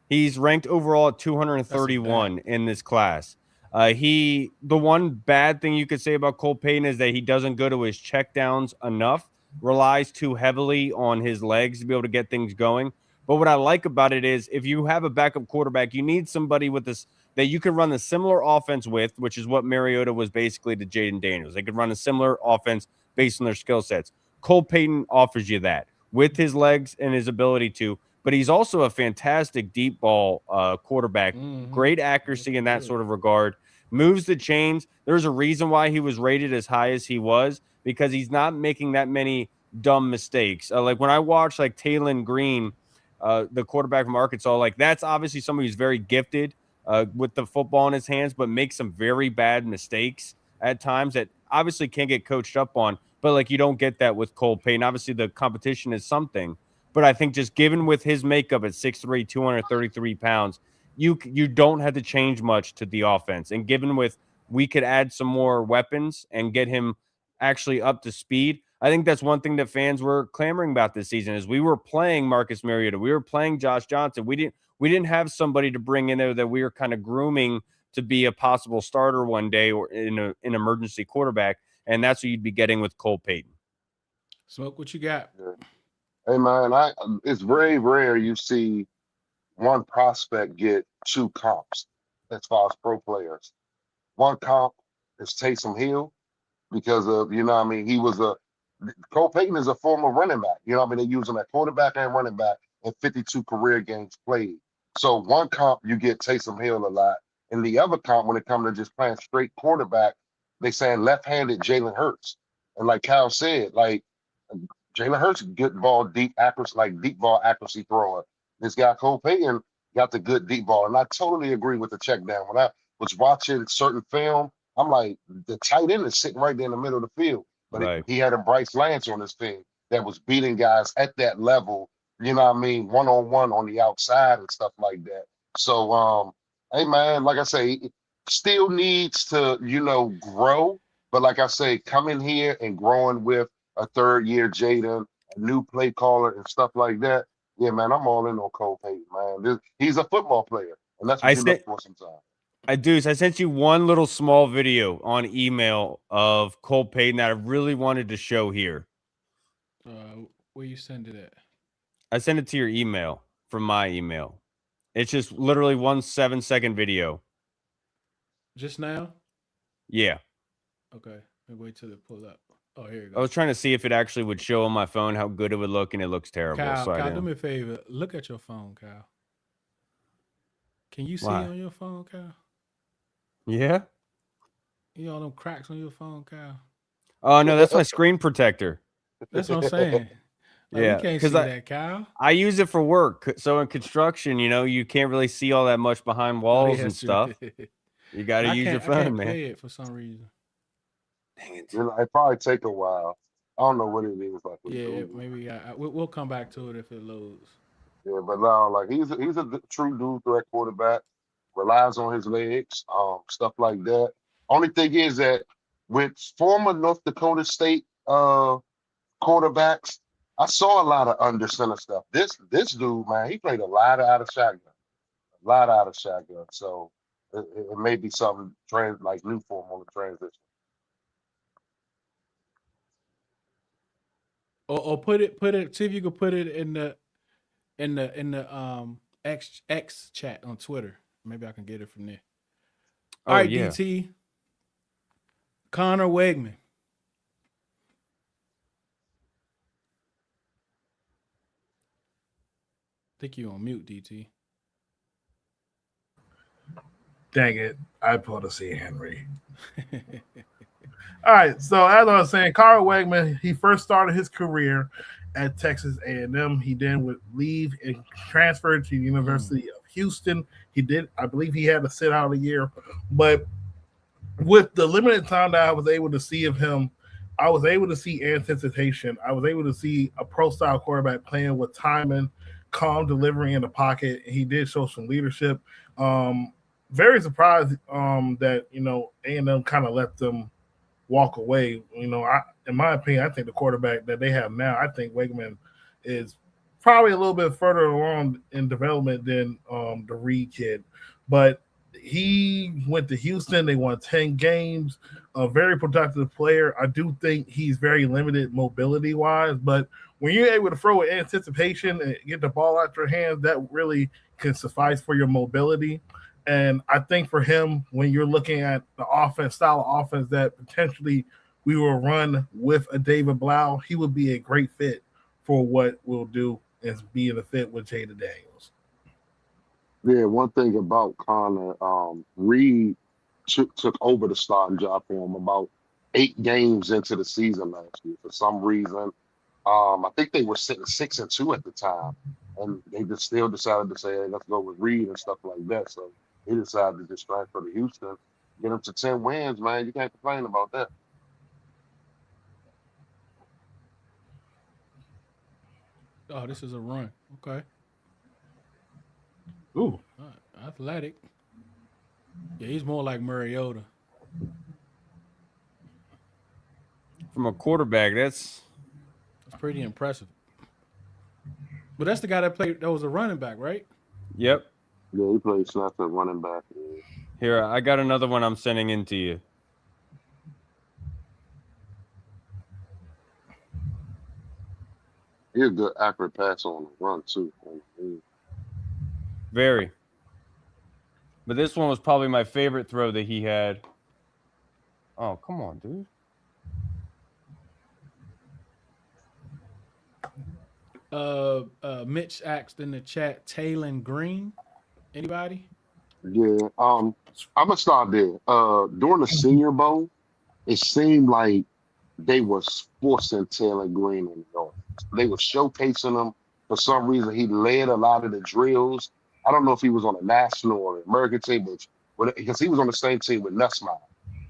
He's ranked overall at 231 in this class. The one bad thing you could say about Cole Payton is that he doesn't go to his checkdowns enough, relies too heavily on his legs to be able to get things going. But what I like about it is, if you have a backup quarterback, you need somebody with this that you can run a similar offense with, which is what Mariota was basically to Jaden Daniels. They could run a similar offense based on their skill sets. Cole Payton offers you that with his legs and his ability to, but he's also a fantastic deep ball quarterback. Great accuracy in that sort of regard. Moves the chains. There's a reason why he was rated as high as he was, because he's not making that many dumb mistakes. Like when I watch like Taylon Green, the quarterback from Arkansas, like that's obviously somebody who's very gifted with the football in his hands, but makes some very bad mistakes at times that obviously can't get coached up on. But like you don't get that with Cole Payton. Obviously the competition is something, but I think just given with his makeup at 6'3", 233 pounds, you don't have to change much to the offense. And given with we could add some more weapons and get him actually up to speed, I think that's one thing that fans were clamoring about this season is we were playing Marcus Mariota. We were playing Josh Johnson. We didn't have somebody to bring in there that we were kind of grooming to be a possible starter one day or in an emergency quarterback. And that's what you'd be getting with Cole Payton. Smoke, what you got? Hey man, it's very rare you see one prospect get 2 comps as far as pro players. One comp is Taysom Hill because of, he was Cole Payton is a former running back. They use him at quarterback and running back in 52 career games played. So one comp, you get Taysom Hill a lot. And the other comp, when it comes to just playing straight quarterback, they saying left-handed Jalen Hurts. And like Kyle said, like Jalen Hurts, good ball, deep ball accuracy thrower. This guy Cole Payton got the good deep ball. And I totally agree with the check down. When I was watching certain film, I'm like, the tight end is sitting right there in the middle of the field. But he had a Bryce Lance on his team that was beating guys at that level, one-on-one on the outside and stuff like that. So, hey, man, like I say, still needs to, grow. But like I say, coming here and growing with a third-year Jaden, a new play caller and stuff like that, yeah, man, I'm all in on Cole Payton, man. He's a football player. And that's what you look for sometimes. I sent you one little small video on email of Cole Payton that I really wanted to show here. Where you send it at? I sent it to your email from my email. It's just literally 1 7-second video. Just now? Yeah. Okay. Let me wait till it pull up. Oh, here you go. I was trying to see if it actually would show on my phone how good it would look, and it looks terrible. Kyle, do me a favor. Look at your phone, Kyle. Can you see on your phone, Kyle? Yeah. You know them cracks on your phone, Kyle? Oh, no, that's my screen protector. That's what I'm saying. Yeah, we can't see that, Kyle. I use it for work. So in construction, you can't really see all that much behind walls and stuff. You got to use your phone, I can't man. play it for some reason. Dang it. It probably take a while. I don't know what it is like. Yeah, maybe we'll come back to it if it loads. Yeah, but now, like he's a true dual threat quarterback. Relies on his legs, stuff like that. Only thing is that with former North Dakota State quarterbacks, I saw a lot of under center stuff. This dude, man, he played a lot out of shotgun, So it may be something like new for him on the transition. Or put it. See if you could put it in the X chat on Twitter. Maybe I can get it from there. All right, yeah. DT. Connor Wegman. I think you're on mute, DT. Dang it. I pulled to see Henry. All right. So as I was saying, Connor Wegman, he first started his career at Texas A&M. He then would leave and transfer to the University of Houston. I believe he had to sit out a year. But with the limited time that I was able to see of him, I was able to see anticipation. I was able to see a pro-style quarterback playing with timing, calm delivery in the pocket. He did show some leadership. Very surprised that, A&M kind of let them walk away. In my opinion, I think the quarterback that they have now, I think Wegman is probably a little bit further along in development than the Reed kid. But he went to Houston. They won 10 games. A very productive player. I do think he's very limited mobility-wise, but when you're able to throw with anticipation and get the ball out your hands, that really can suffice for your mobility. And I think for him, when you're looking at the style of offense that potentially we will run with a David Blau, he would be a great fit for what we'll do as being a fit with Jada Daniels. Yeah, one thing about Connor, Reed took over the starting job for him about 8 games into the season last year. For some reason, I think they were sitting 6-2 at the time, and they just still decided to say, "Hey, let's go with Reed" and stuff like that. So he decided to just transfer to Houston, get him to 10 wins. Man, you can't complain about that. Oh, this is a run. Okay. Ooh. Athletic. Yeah, he's more like Mariota. From a quarterback, that's pretty impressive. But that's the guy that was a running back, right? Yep. Yeah, he played snap at running back. Yeah. Here, I got another one I'm sending in to you. He's a good accurate pass on the run, too. Very. But this one was probably my favorite throw that he had. Oh, come on, dude. Mitch asked in the chat, Taylon Green. Anybody? Yeah. I'm gonna start there. During the Senior Bowl, it seemed like they was forcing Taylon Green in the offense. They were showcasing him. For some reason, he led a lot of the drills. I don't know if he was on a national or American team, but because he was on the same team with Nussmeier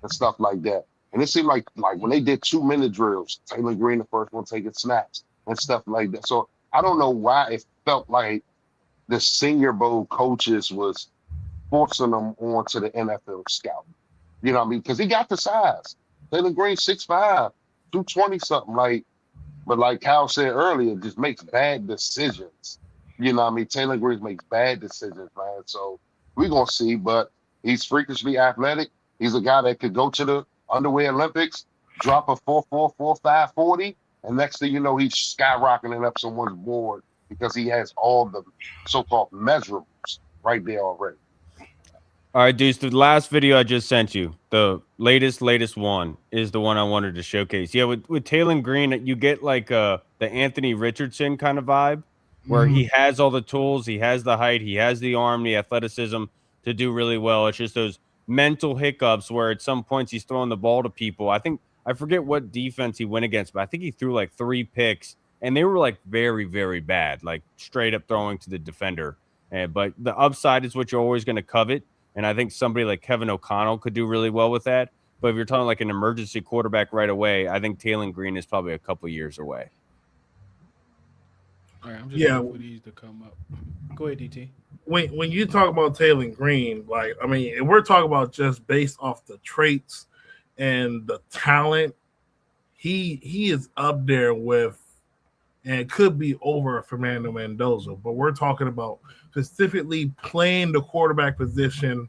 and stuff like that. And it seemed like when they did 2-minute drills, Taylon Green, the first one taking snaps and stuff like that. So I don't know why it felt like the Senior Bowl coaches was forcing him onto the NFL scout. You know what I mean? Because he got the size. Taylon Green, 6'5", 220-something. But like Kyle said earlier, just makes bad decisions. You know what I mean? Taylon Green makes bad decisions, man. So We're gonna see, but he's freakishly athletic. He's a guy that could go to the underwear Olympics, drop a 4.44, 5.40, and next thing you know, he's skyrocketing up someone's board because he has all the so-called measurables right there already. All right, Deuce, the last video I just sent you, the latest one, is the one I wanted to showcase. Yeah, with Taylor Green, you get like the Anthony Richardson kind of vibe, where he has all the tools, he has the height, he has the arm, the athleticism to do really well. It's just those mental hiccups where at some points he's throwing the ball to people. I forget what defense he went against, but I think he threw like 3 picks, and they were like very, very bad, like straight up throwing to the defender. But the upside is what you're always going to covet. And I think somebody like Kevin O'Connell could do really well with that. But if you're talking like an emergency quarterback right away, I think Taylor Green is probably a couple years away. All right, I'm just waiting for these to come up. Go ahead, DT. When you talk about Taylor Green, like, I mean, if we're talking about just based off the traits and the talent, he is up there with, and it could be over Fernando Mendoza, but we're talking about specifically playing the quarterback position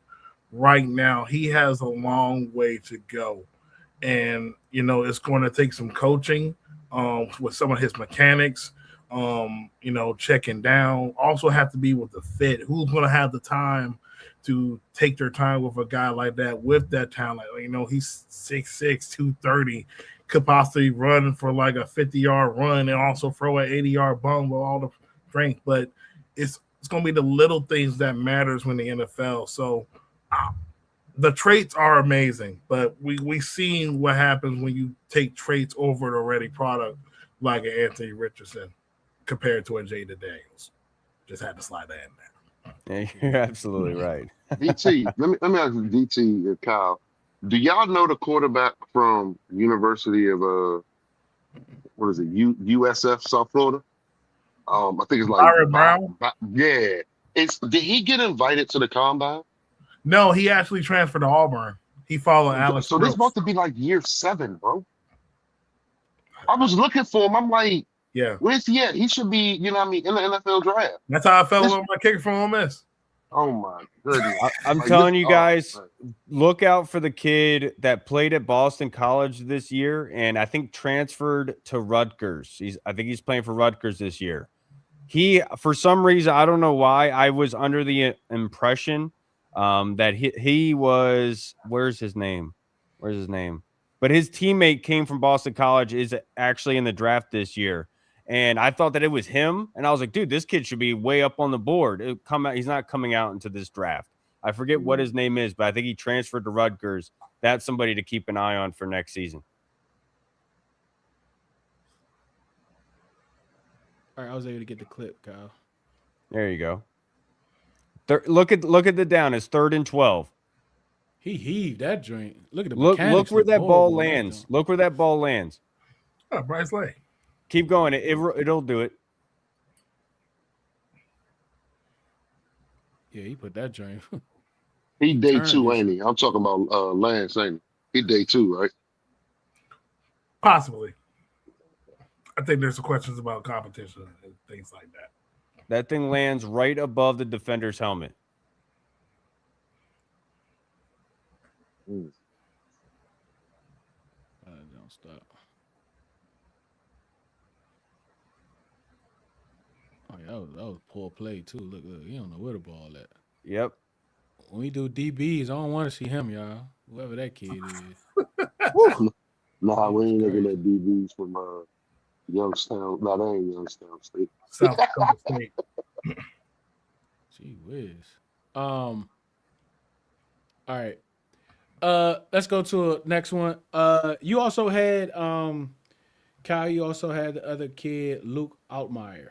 right now. He has a long way to go. And, you know, it's going to take some coaching with some of his mechanics, you know, checking down. Also have to be with the fit. Who's going to have the time to take their time with a guy like that with that talent? You know, he's 6'6", 230. Could possibly run for like a 50-yard run and also throw an 80-yard bomb with all the strength. But it's going to be the little things that matters when the NFL. So the traits are amazing, but we seen what happens when you take traits over the ready product like an Anthony Richardson compared to a Jaden Daniels. Just had to slide that in there. Yeah, you're absolutely right. DT, let me ask you, DT and Kyle. Do y'all know the quarterback from University of what is it? USF South Florida? I think it's like Byron Brown. Yeah. Did he get invited to the combine? No, he actually transferred to Auburn. He followed Alex. So this about to be like year 7, bro. I was looking for him. I'm like, yeah, where's he at? He should be, you know what I mean, in the NFL draft. That's how I felt about my kicker from Ole Miss. Oh my goodness! I'm telling you guys, look out for the kid that played at Boston College this year, and I think transferred to Rutgers. I think he's playing for Rutgers this year. He, for some reason, I don't know why, I was under the impression that he was. Where's his name? But his teammate came from Boston College, is actually in the draft this year. And I thought that it was him. And I was like, dude, this kid should be way up on the board. He's not coming out into this draft. I forget what his name is, but I think he transferred to Rutgers. That's somebody to keep an eye on for next season. All right, I was able to get the clip, Kyle. There you go. Look at the down. It's 3rd and 12. He heaved that joint. Look at the look where that ball lands. Look where that ball lands. Oh, Bryce Lake. Keep going. It'll do it. Yeah, he put that joint. He day 2, ain't he? I'm talking about Lance, ain't he? He day 2, right? Possibly. I think there's some questions about competition and things like that. That thing lands right above the defender's helmet. Don't stop. Oh, yeah, that was poor play too. Look, you don't know where the ball at. Yep. When we do DBs, I don't want to see him, y'all. Whoever that kid is. Nah, we ain't looking at DBs from Youngstown. No, that ain't Youngstown State. South Dakota State. Gee whiz. All right. Let's go to the next one. You also had Kyle, you also had the other kid, Luke Altmaier.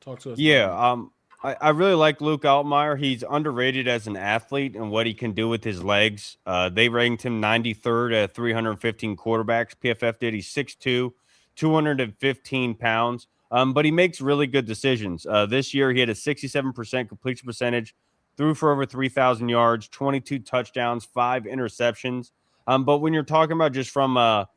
Talk to us. Yeah, I really like Luke Altmaier. He's underrated as an athlete and what he can do with his legs. They ranked him 93rd at 315 quarterbacks. PFF did. He's 6'2", 215 pounds. But he makes really good decisions. This year, he had a 67% completion percentage, threw for over 3,000 yards, 22 touchdowns, 5 interceptions. But when you're talking about just from a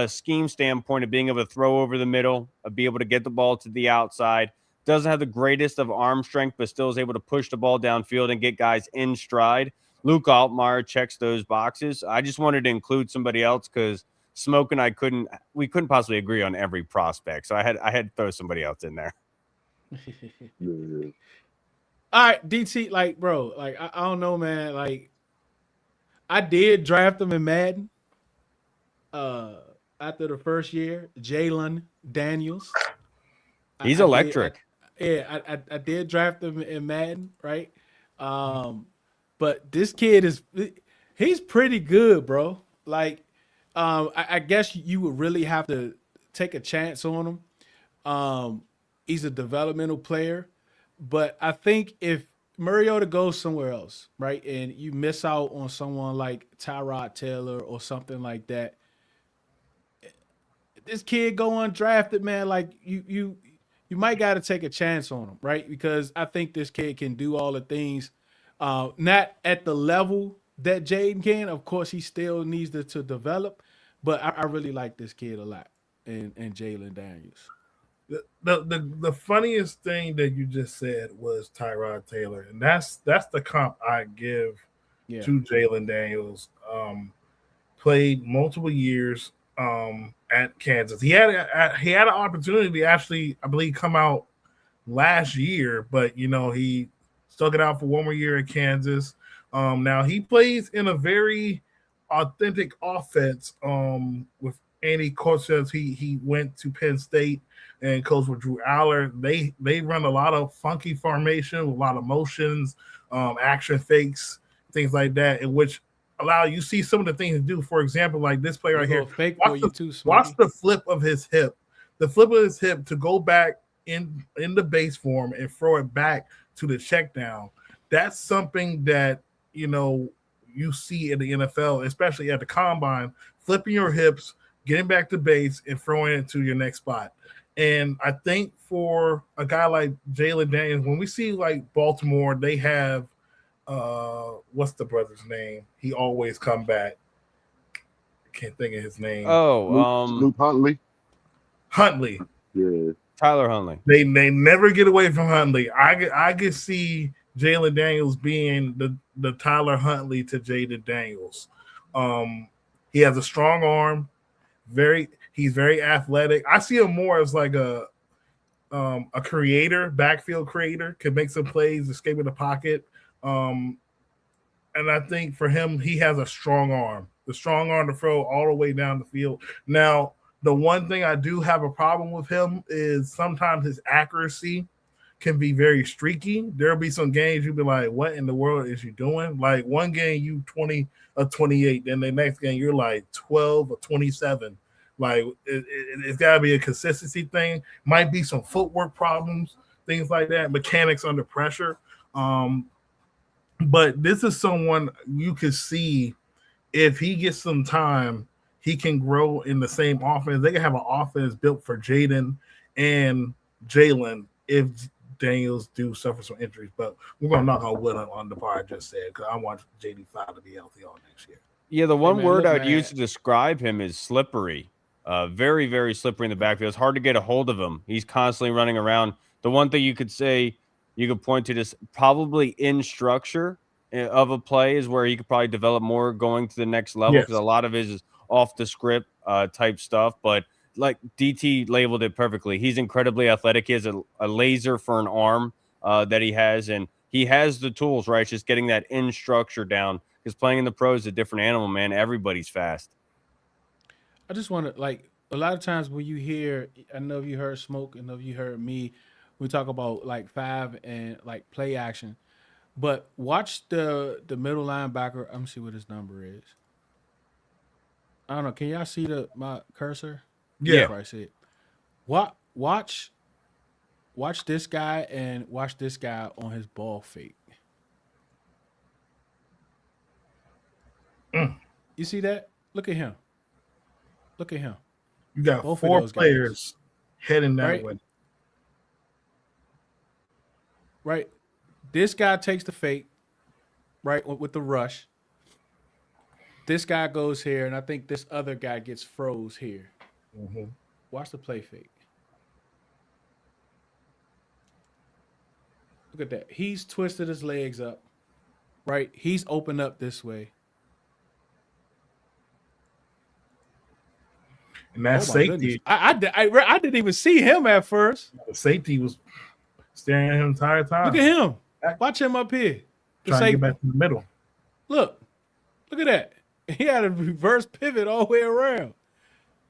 scheme standpoint of being able to throw over the middle, of be able to get the ball to the outside, doesn't have the greatest of arm strength, but still is able to push the ball downfield and get guys in stride. Luke Altmaier checks those boxes. I just wanted to include somebody else because Smoke and I couldn't possibly agree on every prospect. So I had to throw somebody else in there. Yeah. All right, DT, like, bro, like, I don't know, man. Like, I did draft him in Madden. After the first year, Jalen Daniels. He's electric. I did draft him in Madden, right? But this kid he's pretty good, bro. Like, I guess you would really have to take a chance on him. He's a developmental player, but I think if Mariota goes somewhere else, right, and you miss out on someone like Tyrod Taylor or something like that, this kid go undrafted, man. Like you might got to take a chance on him, right? Because I think this kid can do all the things, not at the level that Jaden can. Of course, he still needs to develop, but I really like this kid a lot, and Jalen Daniels. The funniest thing that you just said was Tyrod Taylor, and that's the comp I give to Jalen Daniels. Played multiple years at Kansas. He had an opportunity to actually, I believe, come out last year, but he stuck it out for one more year at Kansas. Now he plays in a very authentic offense. With Andy Cortez, he went to Penn State and coached with Drew Aller. They run a lot of funky formation, a lot of motions, action fakes, things like that, in which allow you see some of the things to do. For example, like this play right here. Fake for you too, watch the flip of his hip. The flip of his hip to go back in the base form and throw it back to the check down. That's something that you see in the NFL, especially at the combine, flipping your hips, getting back to base, and throwing it to your next spot. And I think for a guy like Jalen Daniels, when we see like Baltimore, they have what's the brother's name? He always come back. I can't think of his name. Luke Huntley. Huntley. Yeah. Tyler Huntley. They never get away from Huntley. I could see Jalen Daniels being the Tyler Huntley to Jaden Daniels. He has a strong arm. He's very athletic. I see him more as like a creator, backfield creator, can make some plays, escape in the pocket. And I think for him, he has a strong arm. The strong arm to throw all the way down the field. Now, the one thing I do have a problem with him is sometimes his accuracy can be very streaky. There'll be some games you'll be like, what in the world is you doing? Like one game you 20 or 28, then the next game you're like 12 or 27. Like it's got to be a consistency thing. Might be some footwork problems, things like that, mechanics under pressure. But this is someone you can see if he gets some time, he can grow in the same offense. They can have an offense built for Jaden and Jalen if Daniels do suffer some injuries. But we're going to knock on wood on the part I just said because I want JD5 to be healthy all next year. Yeah, the one word I would use to describe him is slippery. Very, very slippery in the backfield. It's hard to get a hold of him. He's constantly running around. The one thing you could point to this probably in structure of a play is where he could probably develop more going to the next level because a lot of his is off the script type stuff. But like DT labeled it perfectly. He's incredibly athletic. He has a laser for an arm that he has, and he has the tools, right? It's just getting that in structure down because playing in the pros is a different animal, man. Everybody's fast. I just want to, like, a lot of times when you hear, I know you heard Smoke, I know you heard me, we talk about like 5 and like play action, but watch the middle linebacker. Let me see what his number is. I don't know. Can y'all see my cursor? Yeah. I see it. Watch this guy and watch this guy on his ball fake. You see that? Look at him. Look at him. You got both 4 players heading that way. Right. This guy takes the fake, right, with the rush. This guy goes here, and I think this other guy gets froze here. Mm-hmm. Watch the play fake. Look at that. He's twisted his legs up, right? He's opened up this way. And that Oh my goodness! safety, I didn't even see him at first. the safety was staring at him the entire time. Look at him. Watch him up here. The trying to safety. get back to the middle. Look at that. He had a reverse pivot all the way around.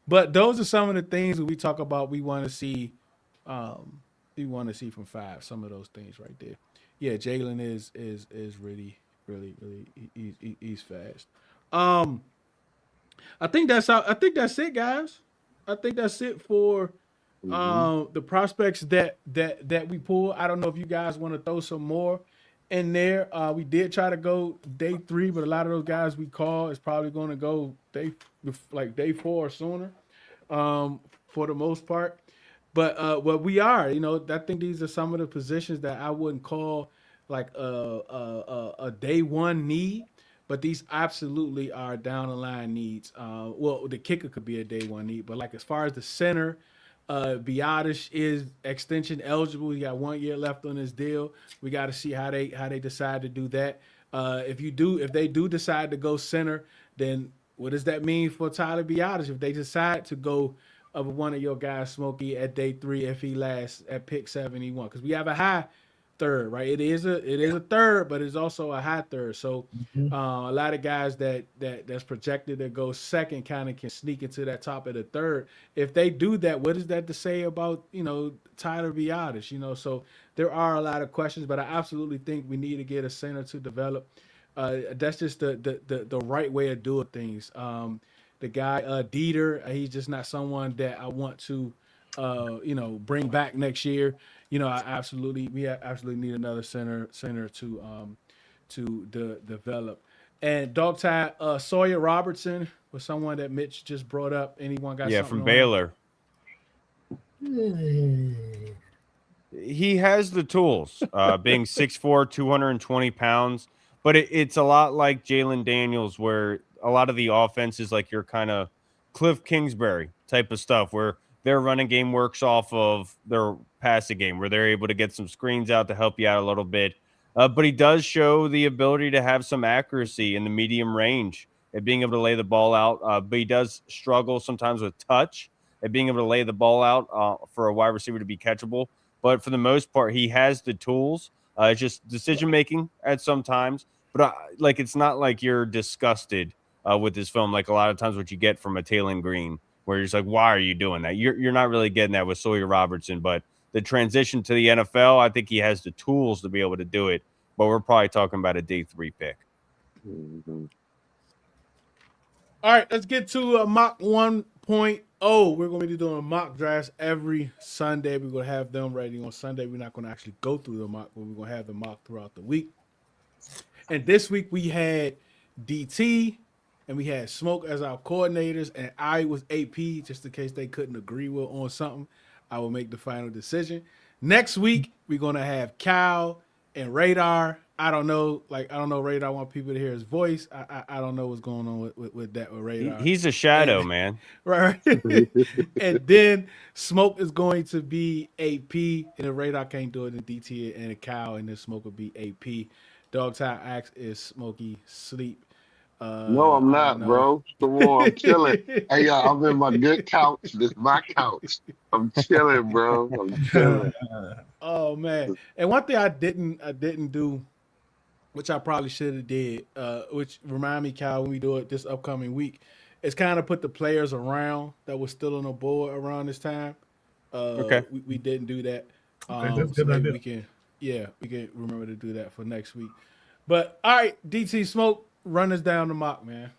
But those are some of the things that we talk about. We want to see. We want to see from 5. Some of those things right there. Yeah, Jalen is really he's fast. I think that's it, guys. I think that's it for the prospects that we pull. I don't know if you guys want to throw some more in there. We did try to go day 3, but a lot of those guys we call is probably going to go day 4 or sooner, for the most part. But what we are, I think these are some of the positions that I wouldn't call like a day 1 need, but these absolutely are down the line needs. Well, the kicker could be a day 1 need, but like as far as the center, Biotish is extension eligible. He got 1 year left on his deal. We got to see how they decide to do that. If they do decide to go center, then what does that mean for Tyler Biotish if they decide to go of one of your guys, Smokey, at day 3 if he lasts at pick 71? Because we have a high third, right? It is a third, but it's also a high third. So a lot of guys that's projected to go second kind of can sneak into that top of the third. If they do that, what is that to say about Tyler Biotish? So there are a lot of questions, but I absolutely think we need to get a center to develop. That's just the right way of doing things. The guy Dieter, he's just not someone that I want to bring back next year. We absolutely need another center to develop. And dog tie Sawyer Robertson was someone that Mitch just brought up. Anyone got something from on Baylor. He has the tools, being 6'4", 220 pounds, but it's a lot like Jalen Daniels, where a lot of the offense is like your kind of Cliff Kingsbury type of stuff, where their running game works off of their passing game, where they're able to get some screens out to help you out a little bit. But he does show the ability to have some accuracy in the medium range at being able to lay the ball out. But he does struggle sometimes with touch at being able to lay the ball out for a wide receiver to be catchable. But for the most part, he has the tools. It's just decision-making at some times. But it's not like you're disgusted with this film, like a lot of times what you get from a Taylon Green, where you're just like, why are you doing that? You're not really getting that with Sawyer Robertson. But the transition to the NFL, I think he has the tools to be able to do it. But we're probably talking about a day 3 pick. All right, let's get to mock 1.0. We're going to be doing mock drafts every Sunday. We're going to have them ready on Sunday. We're not going to actually go through the mock, but we're going to have the mock throughout the week. And this week we had DT and we had Smoke as our coordinators, and I was AP, just in case they couldn't agree with on something. I will make the final decision. Next week, we're going to have Cal and Radar. I don't know, Radar. I want people to hear his voice. I don't know what's going on with that with Radar. He's a shadow, man. Right. And then Smoke is going to be AP, and if Radar can't do it, then DT and a Cal, and then Smoke will be AP. Dog tie axe is Smokey sleep. No, I'm not, bro. Come on, I'm chilling. Hey, y'all, I'm in my good couch. This is my couch. I'm chilling, bro. I'm chilling. Oh man! And one thing I didn't do, which I probably should have did, which remind me, Cal, when we do it this upcoming week, is kind of put the players around that were still on the board around this time. Okay. We didn't do that. That's So good maybe idea. we can remember to do that for next week. But all right, DT Smoke, run us down the mock, man.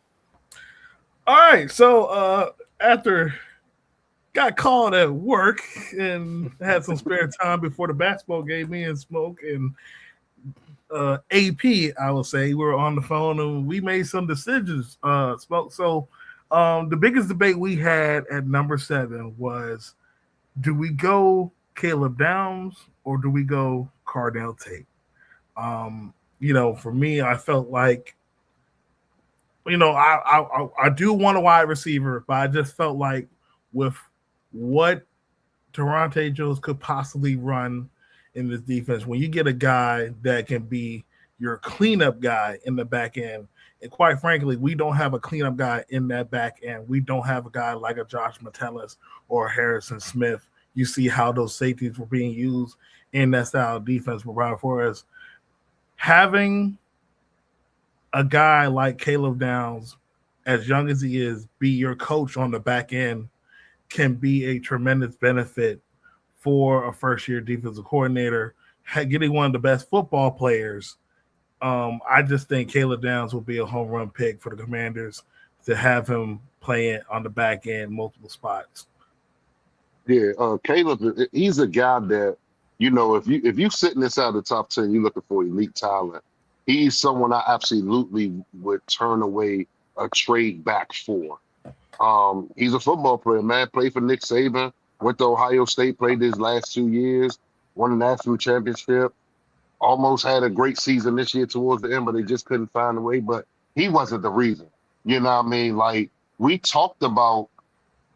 All right, so after got called at work and had some spare time before the basketball game, me and Smoke and AP, I will say, we were on the phone and we made some decisions, Smoke. So the biggest debate we had at number 7 was, do we go Caleb Downs or do we go Cardell Tate? For me, I felt like, I do want a wide receiver, but I just felt like with what Durante Jones could possibly run in this defense. When you get a guy that can be your cleanup guy in the back end, and quite frankly, we don't have a cleanup guy in that back end. We don't have a guy like a Josh Metellus or Harrison Smith. You see how those safeties were being used in that style of defense with Brian Flores. Having a guy like Caleb Downs, as young as he is, be your coach on the back end can be a tremendous benefit for a first-year defensive coordinator. Getting one of the best football players, I just think Caleb Downs will be a home run pick for the Commanders to have him playing on the back end multiple spots. Yeah, Caleb, he's a guy that, if you sitting inside the top 10, you're looking for elite talent. He's someone I absolutely would turn away a trade back for. He's a football player, man. Played for Nick Saban, went to Ohio State, played his last 2 years, won a national championship, almost had a great season this year towards the end, but they just couldn't find a way. But he wasn't the reason. You know what I mean? Like, we talked about,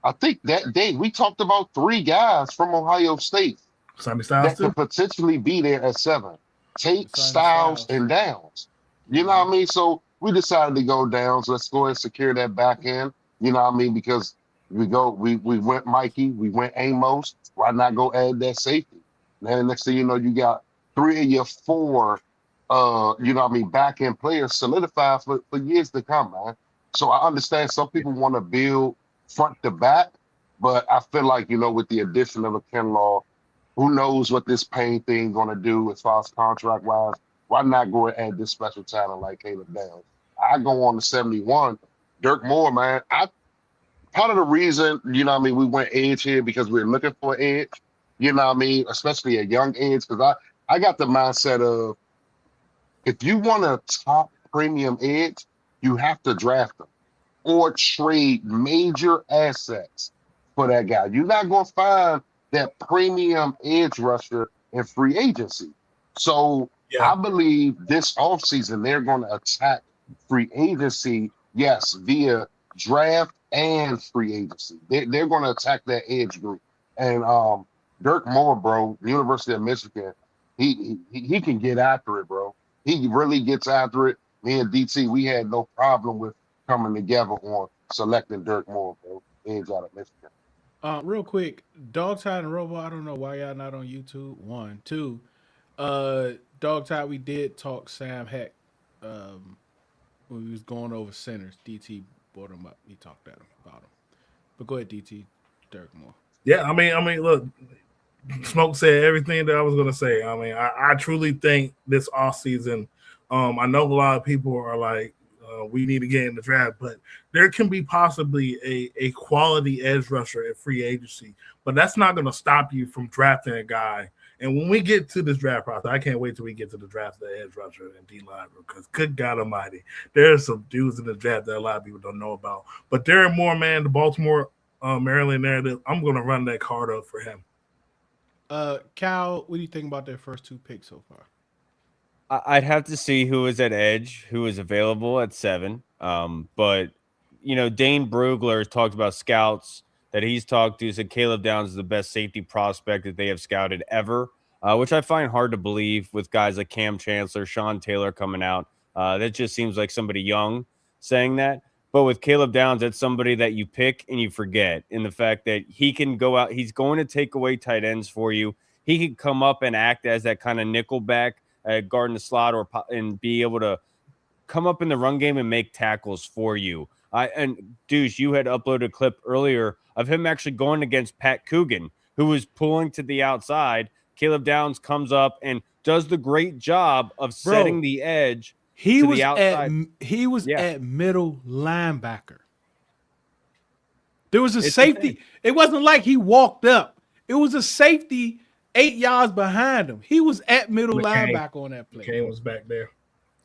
I think that day, we talked about 3 guys from Ohio State Sonny Styles that could potentially be there at 7. Tate, Styles, and Downs. You know what I mean? So we decided to go Downs. Let's go and secure that back end. You know what I mean? Because we went Mikey, we went Amos. Why not go add that safety? Then next thing you know, you got 3 of your 4, back end players solidified for years to come, man. So I understand some people want to build front to back, but I feel like, with the addition of a Kinlaw, who knows what this Payne thing going to do as far as contract wise? Why not go and add this special talent like Caleb Downs? I go on to 71. Dirk Moore, man. Part of the reason, we went edge here because we're looking for edge, especially a young edge, because I got the mindset of if you want a top premium edge, you have to draft them or trade major assets for that guy. You're not going to find that premium edge rusher in free agency. So I believe this offseason they're going to attack free agency, yes, via draft and free agency. They're going to attack that edge group. And Dirk Moore, bro, University of Michigan, he can get after it, bro. He really gets after it. Me and DT, we had no problem with coming together on selecting Dirk Moore, bro. Edge out of Michigan. Real quick, Dog Tide and Robo, I don't know why y'all not on YouTube. 1, 2. Dog Tide, we did talk Sam Heck when we was going over centers. DT brought him up. He talked about him. But go ahead, DT. Dirk Moore. Yeah, I mean, look, Smoke said everything that I was gonna say. I mean, I truly think this offseason, I know a lot of people are like, we need to get in the draft, but there can be possibly a quality edge rusher at free agency, but that's not going to stop you from drafting a guy. And when we get to this draft process, I can't wait till we get to the draft of the edge rusher and D-line, because good God almighty, there's some dudes in the draft that a lot of people don't know about. But Darren Moore, man, the Baltimore, Maryland narrative, I'm going to run that card up for him. Cal, what do you think about their first 2 picks so far? I'd have to see who is at edge, who is available at 7. But, Dane Brugler has talked about scouts that he's talked to, said Caleb Downs is the best safety prospect that they have scouted ever, which I find hard to believe with guys like Cam Chancellor, Sean Taylor coming out. That just seems like somebody young saying that. But with Caleb Downs, that's somebody that you pick and you forget, in the fact that he can go out. He's going to take away tight ends for you. He can come up and act as that kind of nickel back, guarding the slot, and be able to come up in the run game and make tackles for you. And Deuce, you had uploaded a clip earlier of him actually going against Pat Coogan, who was pulling to the outside. Caleb Downs comes up and does the great job of setting the edge. He was the outside. at middle linebacker. There was a safety. It wasn't like he walked up. It was a safety 8 yards behind him. He was at middle linebacker on that play. Kane was back there.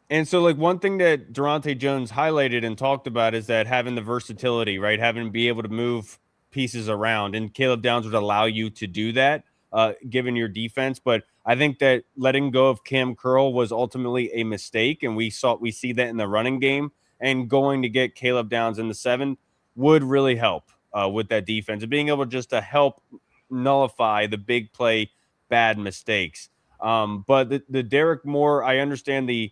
And so, like, one thing that Durante Jones highlighted and talked about is that having the versatility, right? Having to be able to move pieces around. And Caleb Downs would allow you to do that, given your defense. But I think that letting go of Cam Curl was ultimately a mistake. And we see that in the running game. And going to get Caleb Downs in the 7 would really help with that defense. And being able just to help nullify the big play bad mistakes. But the Derek Moore, I understand the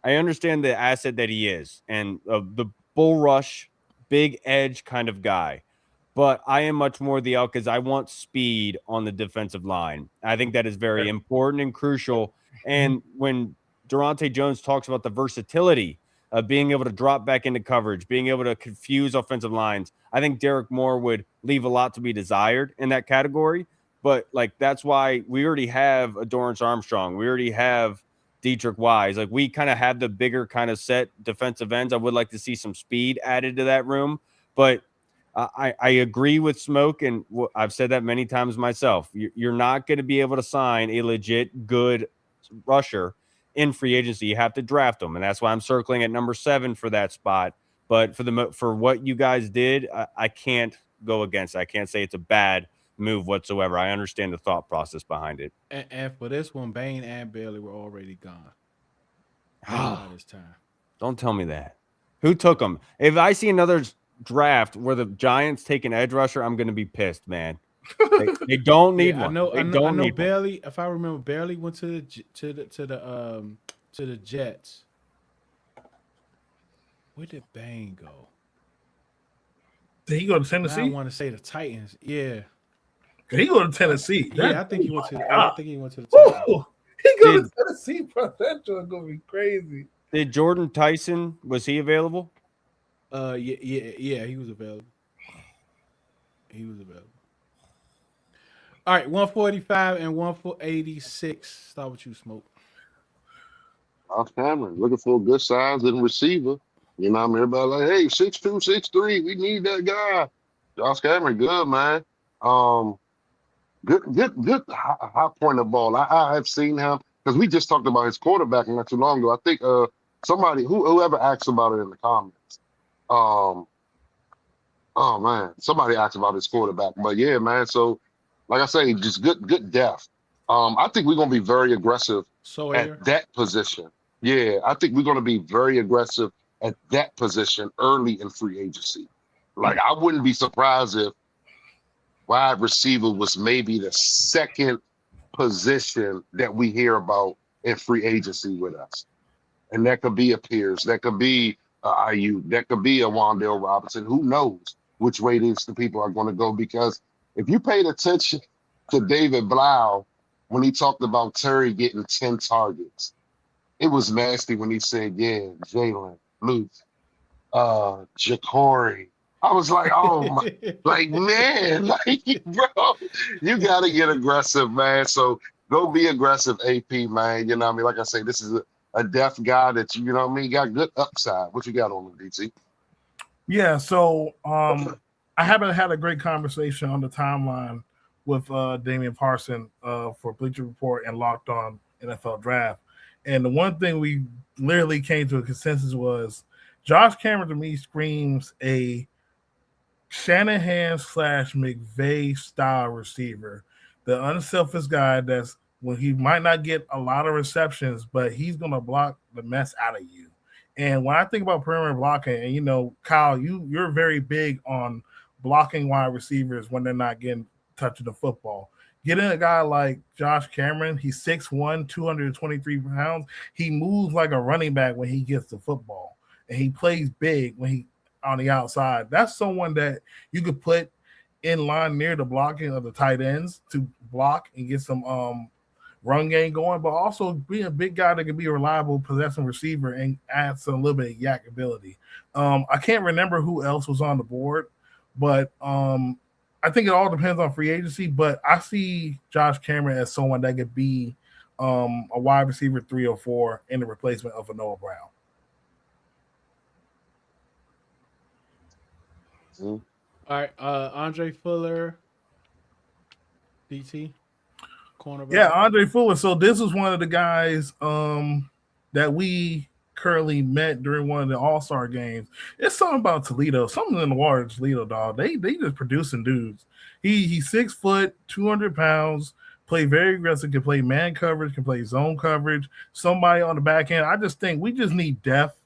asset that he is, and the bull rush, big edge kind of guy. But I am much more the out because I want speed on the defensive line. I think that is very important and crucial. And when Durante Jones talks about the versatility of being able to drop back into coverage, being able to confuse offensive lines, I think Derek Moore would leave a lot to be desired in that category. But like that's why we already have a Dorrance Armstrong. We already have Dietrich Wise. Like we kind of have the bigger kind of set defensive ends. I would like to see some speed added to that room. But I agree with Smoke, and I've said that many times myself. You're not going to be able to sign a legit good rusher in free agency. You have to draft them, and that's why I'm circling at number 7 for that spot. But for what you guys did, I can't go against it. I can't say it's a bad move whatsoever. I understand the thought process behind it. And for this one, Bain and Bailey were already gone by this time. Don't tell me that. Who took them? If I see another draft where the Giants take an edge rusher, I'm going to be pissed, man. They don't need one. I know Bailey. If I remember, Bailey went to the Jets. Where did Bain go? Did he go to Tennessee? I want to say the Titans. Yeah. He go to Tennessee. I think he went to. I think he went to the Titans. Titans. He go to Tennessee, bro. That joint gonna be crazy. Did Jordan Tyson, was he available? Yeah, he was available. All right, 145 and 186. Start with you, Smoke. Josh Cameron looking for a good size and receiver. You know what I mean? Everybody like, hey, 6'2", 6'3", we need that guy. Josh Cameron, good, man. Good high point of ball. I have seen him because we just talked about his quarterback not too long ago. I think somebody whoever asked about it in the comments. Oh man, somebody asked about his quarterback. But yeah, man. So like I say, just good depth. I think we're gonna be very aggressive at that position. Yeah, I think we're gonna be very aggressive at that position early in free agency. Like I wouldn't be surprised if wide receiver was maybe the second position that we hear about in free agency with us. And that could be a Pierce, that could be a IU, that could be a Wan'Dale Robinson. Who knows which way these the people are going to go? Because if you paid attention to David Blau when he talked about Terry getting 10 targets, it was nasty when he said, yeah, Jalen, Luke, Ja'Cory. I was like, oh my, like, man, like, bro, you got to get aggressive, man. So go be aggressive, AP, man. You know what I mean? Like I say, this is a deaf guy that, you know what I mean, got good upside. What you got on him, DT? Yeah, so I haven't had a great conversation on the timeline with Damian Parson for Bleacher Report and Locked On NFL Draft. And the one thing we literally came to a consensus was Josh Cameron to me screams a Shanahan/McVay style receiver, the unselfish guy that's when he might not get a lot of receptions, but he's going to block the mess out of you. And when I think about perimeter blocking, and you know, Kyle, you're very big on blocking wide receivers when they're not getting touching the football. Getting a guy like Josh Cameron, he's 6'1", 223 pounds. He moves like a running back when he gets the football, and he plays big when he on the outside. That's someone that you could put in line near the blocking of the tight ends to block and get some run game going, but also be a big guy that can be a reliable possession receiver and add some little bit of yak ability. I can't remember who else was on the board, but I think it all depends on free agency, but I see Josh Cameron as someone that could be a wide receiver 3 or 4 in the replacement of a Noah Brown. All right, Andre Fuller, DT, cornerback. Yeah, Andre Fuller. So this was one of the guys that we currently met during one of the All-Star games. It's something about Toledo, something in the water. Toledo, dog. They just producing dudes. He's 6 foot, 200 pounds. Play very aggressive. Can play man coverage. Can play zone coverage. Somebody on the back end. I just think we just need depth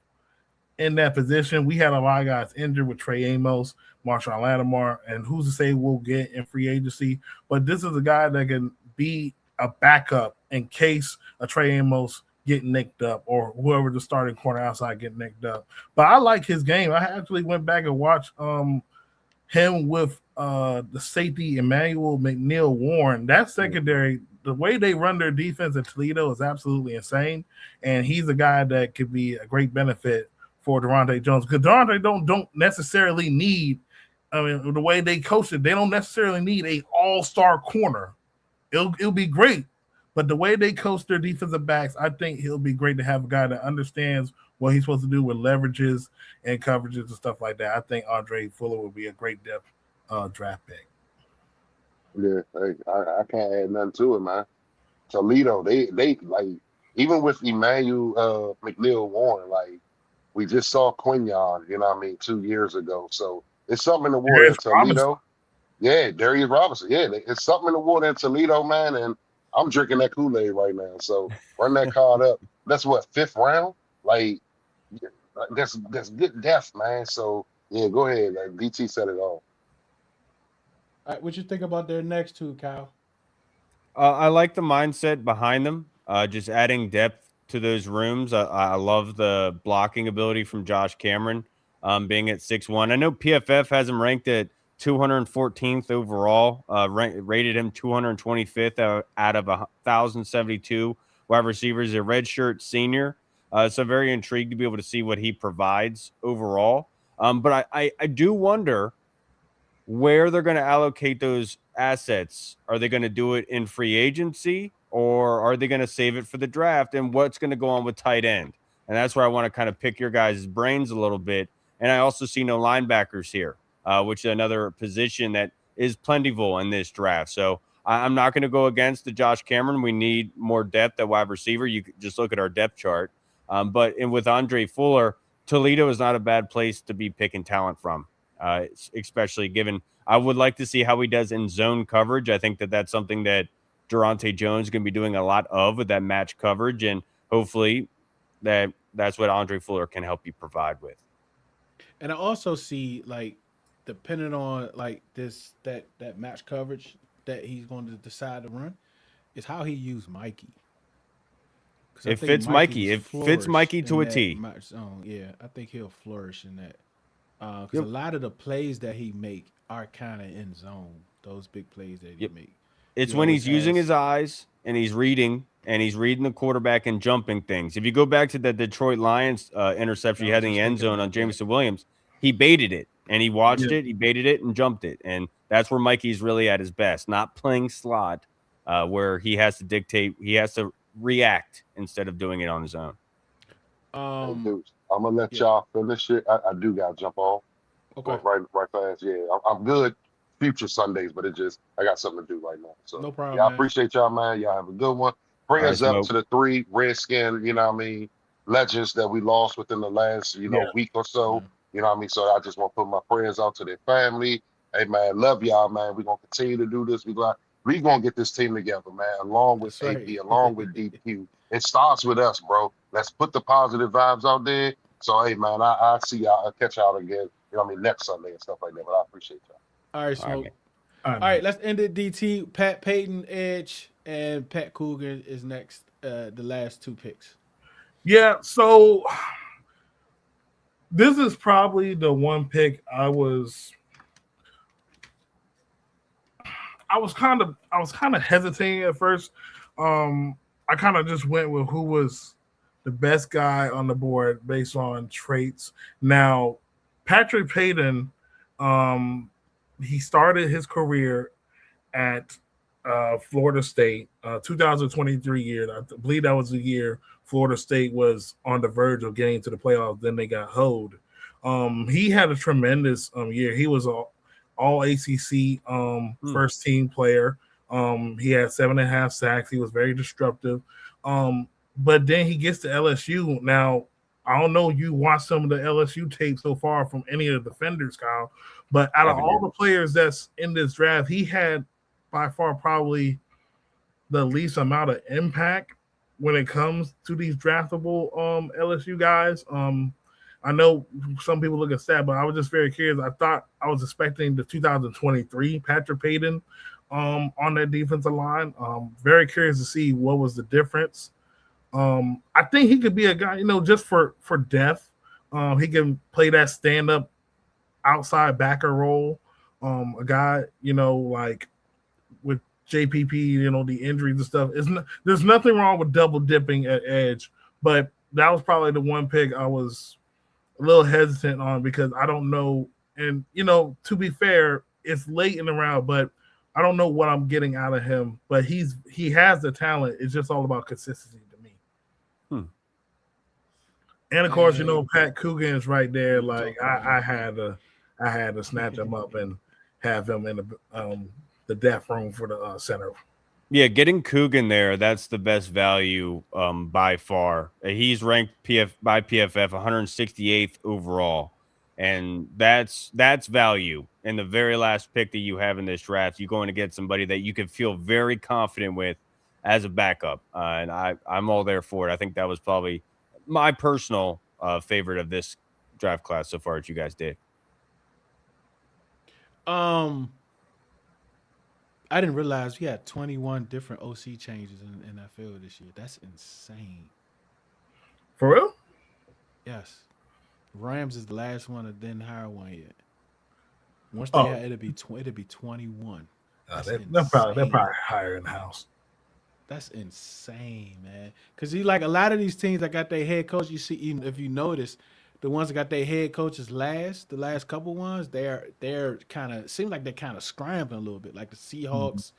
in that position. We had a lot of guys injured with Trey Amos, Marshawn Lattimore, and who's to say we'll get in free agency. But this is a guy that can be a backup in case a Trey Amos get nicked up or whoever the starting corner outside get nicked up. But I like his game. I actually went back and watched him with the safety Emmanuel McNeil Warren. That secondary, the way they run their defense in Toledo is absolutely insane. And he's a guy that could be a great benefit for Durante Jones, because Durante don't necessarily need, I mean, the way they coach it, they don't necessarily need a all-star corner. It'll be great, but the way they coach their defensive backs, I think he'll be great to have a guy that understands what he's supposed to do with leverages and coverages and stuff like that. I think Andre Fuller would be a great depth draft pick. Yeah, hey, I can't add nothing to it, man. Toledo, they like, even with Emmanuel McNeil Warren, like, we just saw Quignon, you know what I mean, 2 years ago. So it's something in the water in Toledo. Yeah, Darius Robinson. Yeah, it's something in the water in Toledo, man. And I'm drinking that Kool-Aid right now. So run that card up. That's what, 5th round? Like that's good depth, man. So yeah, go ahead. Like DT said it all. All right, what you think about their next two, Kyle? I like the mindset behind them. Just adding depth to those rooms. I love the blocking ability from Josh Cameron, being at 6'1". I know PFF has him ranked at 214th overall. Rated him 225th out of 1,072 wide receivers. A redshirt senior. So very intrigued to be able to see what he provides overall. But I do wonder where they're going to allocate those assets. Are they going to do it in free agency, or are they going to save it for the draft? And what's going to go on with tight end? And that's where I want to kind of pick your guys' brains a little bit. And I also see no linebackers here, which is another position that is plentiful in this draft. So I'm not going to go against the Josh Cameron. We need more depth at wide receiver. You could just look at our depth chart. But with Andre Fuller, Toledo is not a bad place to be picking talent from. Especially given I would like to see how he does in zone coverage. I think that's something that Durante Jones is going to be doing a lot of with that match coverage, and hopefully that's what Andre Fuller can help you provide with. And I also see, like, depending on like that match coverage that he's going to decide to run, is how he used Mikey. It fits Mikey. It fits Mikey to a T. Yeah, I think he'll flourish in that. Because a lot of the plays that he make are kind of in zone. Those big plays that he make. It's when he's using his eyes and he's reading the quarterback and jumping things. If you go back to the Detroit Lions interception he had in the end zone on Jameson Williams, he baited it and he watched it, he baited it and jumped it. And that's where Mikey's really at his best, not playing slot where he has to dictate, he has to react instead of doing it on his own. I'm gonna let y'all finish it. I do gotta jump off. Okay. Right fast. Yeah, I'm good. Future Sundays, but I got something to do right now. So no problem. Yeah, I appreciate y'all, man. Y'all have a good one. Prayers up to the 3 Redskin, you know what I mean, legends that we lost within the last, week or so. You know what I mean? So I just want to put my prayers out to their family. Hey man, love y'all, man. We're gonna continue to do this. We're gonna get this team together, man, along with AP, along with DQ. It starts with us, bro. Let's put the positive vibes out there. So, hey, man, I see y'all. I'll catch y'all again, next Sunday and stuff like that. But I appreciate y'all. All right, Smoke. All right, let's end it, DT. Pat Payton, Edge, and Pat Cougar is next, the last 2 picks. Yeah, so this is probably the one pick I was kind of hesitating at first. I kind of just went with who was the best guy on the board based on traits. Now, Patrick Payton, he started his career at Florida State, 2023 year. I believe that was the year Florida State was on the verge of getting to the playoffs. Then they got hoed. He had a tremendous year. He was all ACC first team player. He had 7.5 sacks. He was very disruptive. But then he gets to LSU. Now, I don't know you watched some of the LSU tape so far from any of the defenders, Kyle, but out of all the players that's in this draft, he had by far probably the least amount of impact when it comes to these draftable LSU guys. I know some people look at stat, but I was just very curious. I thought I was expecting the 2023 Patrick Payton on that defensive line. Very curious to see what was the difference. I think he could be a guy, just for depth. He can play that stand up outside backer role. A guy, like with JPP, the injuries and stuff. There's nothing wrong with double dipping at edge, but that was probably the one pick I was a little hesitant on because I don't know. And, to be fair, it's late in the round, but I don't know what I'm getting out of him. But he has the talent. It's just all about consistency to me. And of course, Pat Coogan's right there. Like I had to snatch him up and have him in the death room for the center. Yeah, getting Coogan there, that's the best value by far. He's ranked by PFF 168th overall. And that's value. And the very last pick that you have in this draft, you're going to get somebody that you can feel very confident with as a backup. And I'm all there for it. I think that was probably my personal favorite of this draft class so far that you guys did. I didn't realize we had 21 different OC changes in the NFL this year. That's insane. For real? Yes. Rams is the last one that didn't hire one yet. Once they had, it'd be 21. They're probably higher in the house. That's insane, man. Because a lot of these teams that got their head coach, you see, even if you notice, the ones that got their head coaches the last couple ones, they're kind of seem like they're kind of scrambling a little bit. Like the Seahawks,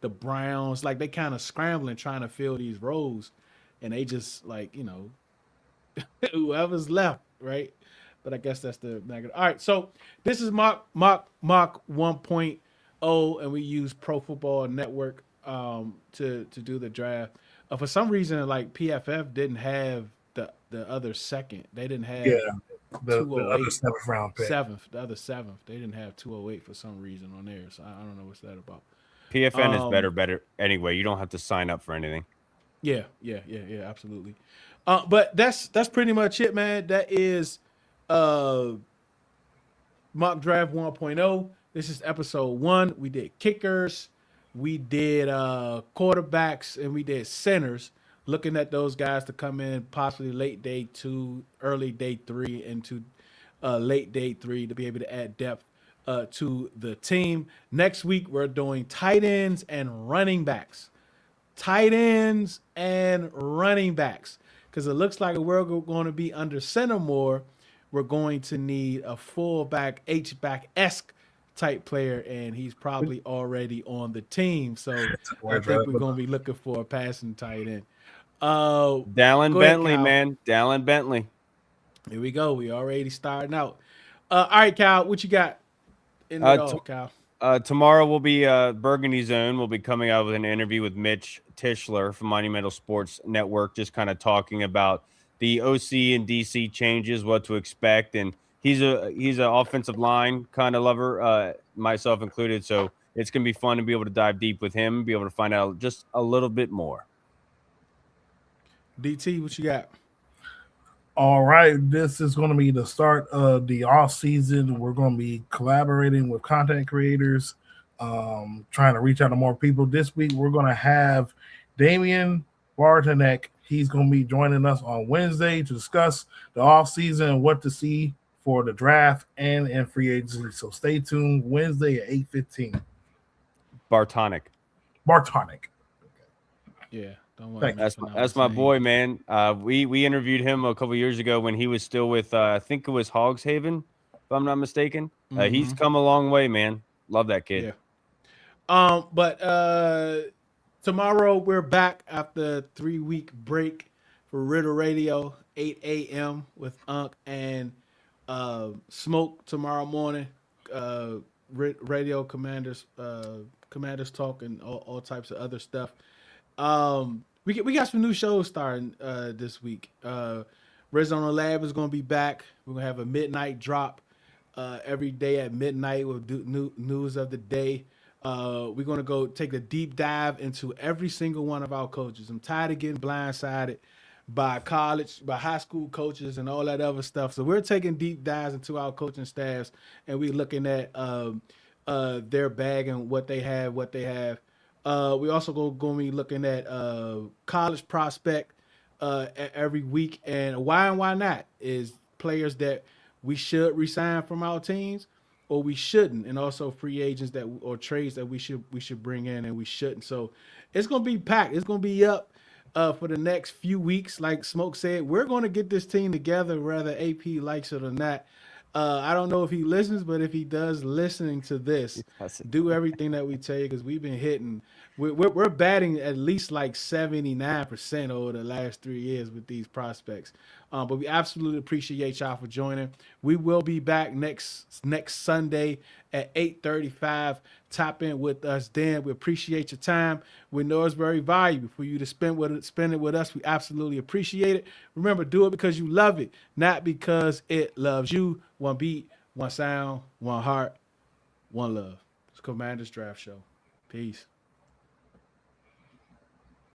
the Browns, like they kind of scrambling trying to fill these roles, and they just whoever's left, right? But I guess that's the negative. All right, so this is mock 1.0, and we use Pro Football Network to do the draft. For some reason, like PFF didn't have the other second. They didn't have the other seventh round pick. The other seventh. They didn't have 208 for some reason on there. So I don't know what's that about. PFN is better anyway. You don't have to sign up for anything. Yeah, absolutely. But that's pretty much it, man. That is mock draft 1.0. This is episode 1. We did kickers, we did quarterbacks, and we did centers. Looking at those guys to come in possibly late day 2, early day 3, into late day 3 to be able to add depth to the team. Next week, we're doing tight ends and running backs. Tight ends and running backs. Because it looks like we're going to be under center more. We're going to need a fullback, H-back-esque type player, and he's probably already on the team. So I think we're going to be looking for a passing tight end. Dallin Bentley, man. Dallin Bentley. Here we go. We already starting out. All right, Kyle, what you got in Kyle? Tomorrow will be Burgundy Zone. We'll be coming out with an interview with Mitch Tischler from Monumental Sports Network, just kind of talking about the OC and DC changes, what to expect. And he's an offensive line kind of lover, myself included. So it's going to be fun to be able to dive deep with him, be able to find out just a little bit more. DT, what you got? All right, this is going to be the start of the off season. We're going to be collaborating with content creators, trying to reach out to more people. This week, we're going to have Damian Bartanek. He's going to be joining us on Wednesday to discuss the off season and what to see for the draft and free agency. So stay tuned Wednesday at 8:15. Bartanek. Yeah. That's my boy, man. We interviewed him a couple years ago when he was still with I think it was Hogshaven, if I'm not mistaken. He's come a long way, man. Love that kid. Yeah. But tomorrow we're back after a 3-week break for Riddle Radio, 8 a.m. with Unc and Smoke tomorrow morning. Radio Commanders Talk and all types of other stuff. We got some new shows starting this week. Arizona Lab is going to be back. We're going to have a midnight drop every day at midnight. We'll do news of the day. We're going to go take a deep dive into every single one of our coaches. I'm tired of getting blindsided by high school coaches and all that other stuff. So we're taking deep dives into our coaching staffs, and we're looking at their bag and what they have. We also going to be looking at college prospect every week, and why not is players that we should resign from our teams or we shouldn't, and also free agents that or trades that we should bring in and we shouldn't. So it's gonna be packed. It's gonna be up for the next few weeks. Like Smoke said, we're gonna get this team together, whether AP likes it or not. I don't know if he listens, but if he does, listening to this, do everything that we tell you because we've been hitting. We're batting at least like 79% over the last 3 years with these prospects. But we absolutely appreciate y'all for joining. We will be back next Sunday at 8:35. Tap in with us then. We appreciate your time. We know it's very valuable for you to spend it with us. We absolutely appreciate it. Remember, do it because you love it, not because it loves you. One beat, one sound, one heart, one love. It's Commanders Draft Show. Peace.